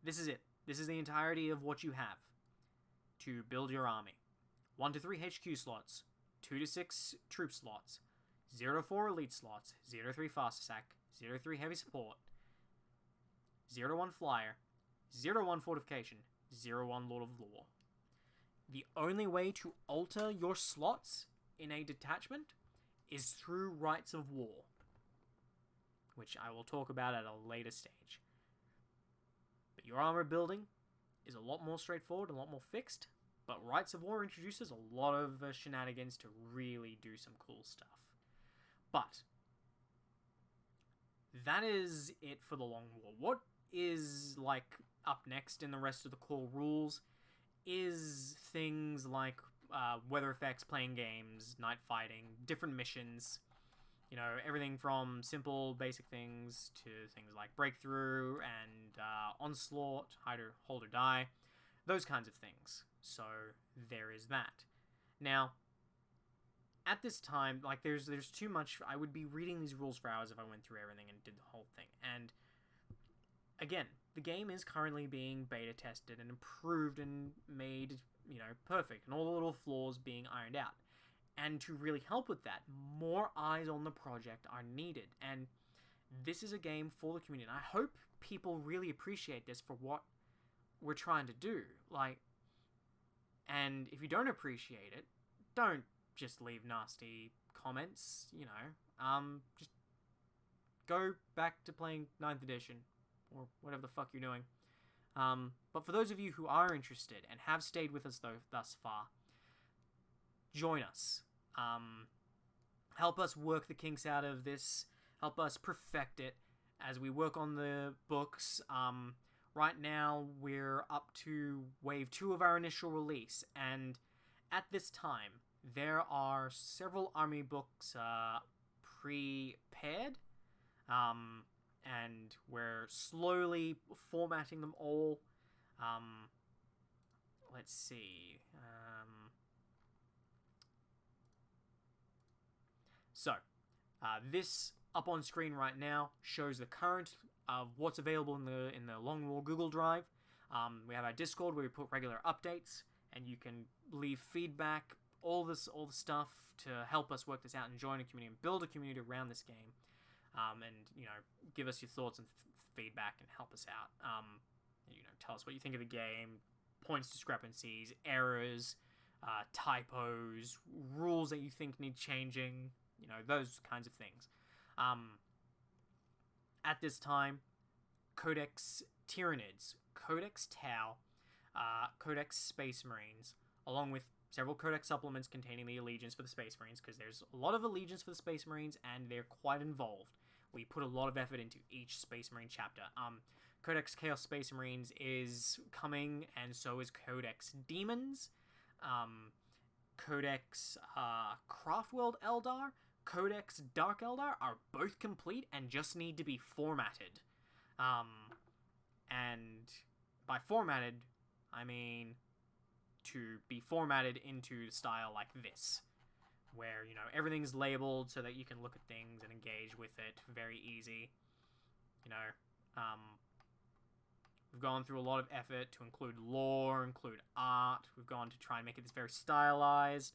this is it. This is the entirety of what you have to build your army. 1 to 3 HQ slots, 2 to 6 troop slots, 0 to 4 elite slots, 0 to 3 fast attack, 0 to 3 heavy support, 0 to 1 flyer, 0 to 1 fortification, 0 to 1 Lord of Law. The only way to alter your slots in a detachment is through rights of war, which I will talk about at a later stage. But your armor building is a lot more straightforward, a lot more fixed, but rights of war introduces a lot of shenanigans to really do some cool stuff. But that is it for the Long War. What is like up next in the rest of the core rules is things like weather effects, playing games, night fighting, different missions, everything from simple basic things to things like breakthrough and onslaught, hide or hold or die, those kinds of things. So there is that. Now, at this time, like there's too much. I would be reading these rules for hours if I went through everything and did the whole thing. And again, the game is currently being beta tested and improved and made, perfect, and all the little flaws being ironed out. And to really help with that, more eyes on the project are needed. And this is a game for the community. And I hope people really appreciate this for what we're trying to do. And if you don't appreciate it, don't just leave nasty comments, just go back to playing 9th edition or whatever the fuck you're doing. But for those of you who are interested and have stayed with us thus far, join us. Help us work the kinks out of this. Help us perfect it as we work on the books. Right now, we're up to Wave 2 of our initial release, and at this time, there are several army books prepared, and we're slowly formatting them all. Let's see. This up on screen right now shows the current of what's available in the Long War Google Drive. We have our Discord where we put regular updates, and you can leave feedback, all the stuff to help us work this out and join a community and build a community around this game, and give us your thoughts and feedback and help us out. Tell us what you think of the game, points discrepancies, errors, typos, rules that you think need changing, those kinds of things. At this time, Codex Tyranids, Codex Tau, Codex Space Marines, along with several Codex supplements containing the allegiance for the Space Marines, because there's a lot of allegiance for the Space Marines, and they're quite involved. We put a lot of effort into each Space Marine chapter. Codex Chaos Space Marines is coming, and so is Codex Demons. Codex Craftworld Eldar, Codex Dark Eldar are both complete and just need to be formatted. And by formatted, I mean to be formatted into style like this, where, you know, everything's labeled so that you can look at things and engage with it very easy. You know, we've gone through a lot of effort to include lore, include art. We've gone to try and make it this very stylized.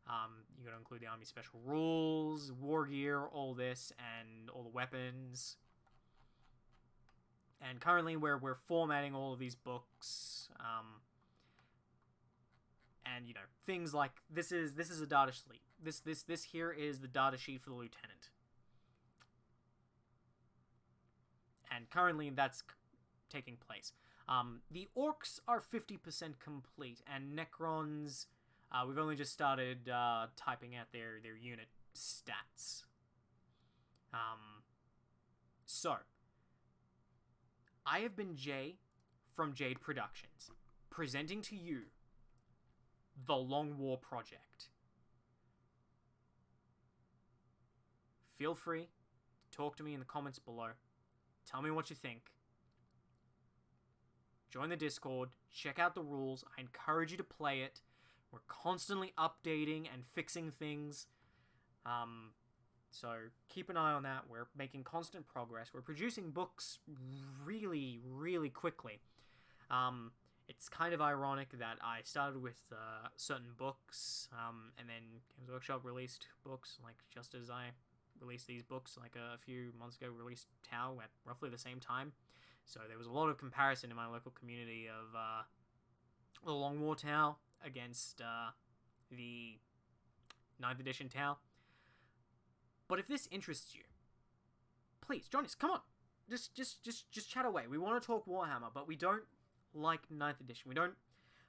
You gotta include the army special rules, war gear, all this, and all the weapons. And currently we're formatting all of these books. And, you know, things like this is a data sheet. This here is the data sheet for the lieutenant. And currently that's taking place. The orcs are 50% complete, and Necrons, we've only just started typing out their unit stats. So, I have been Jay from Jade Productions, presenting to you the Long War Project. Feel free to talk to me in the comments below. Tell me what you think. Join the Discord, check out the rules. I encourage you to play it. We're constantly updating and fixing things. So keep an eye on that. We're making constant progress. We're producing books really, really quickly. It's kind of ironic that I started with certain books, and then Games Workshop released books, like just as I released these books, like a few months ago, released Tau at roughly the same time. So there was a lot of comparison in my local community of the Long War Tau against the 9th edition Tau. But if this interests you, please join us. Come on, just chat away. We want to talk Warhammer, but we don't like 9th edition.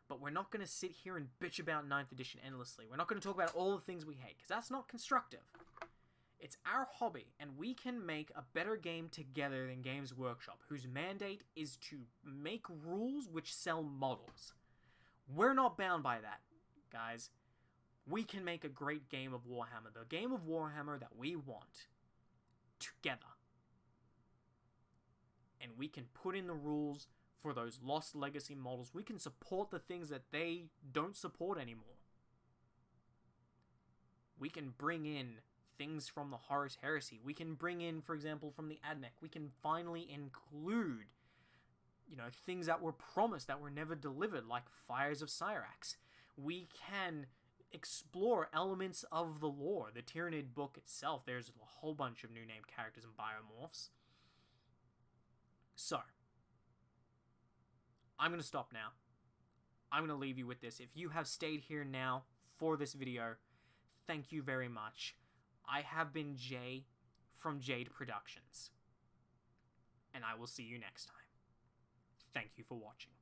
But we're not going to sit here and bitch about 9th edition endlessly. We're not going to talk about all the things we hate, because that's not constructive. It's our hobby, and we can make a better game together than Games Workshop, whose mandate is to make rules which sell models. We're not bound by that, guys. We can make a great game of Warhammer, the game of Warhammer that we want, together. And we can put in the rules for those Lost Legacy models. We can support the things that they don't support anymore. We can bring in things from the Horus Heresy. We can bring in, for example, from the Admech. We can finally include, you know, things that were promised that were never delivered, like Fires of Cyrax. We can explore elements of the lore. The Tyrannid book itself, there's a whole bunch of new named characters and biomorphs. So, I'm going to stop now. I'm going to leave you with this. If you have stayed here now for this video, thank you very much. I have been Jay from Jade Productions, and I will see you next time. Thank you for watching.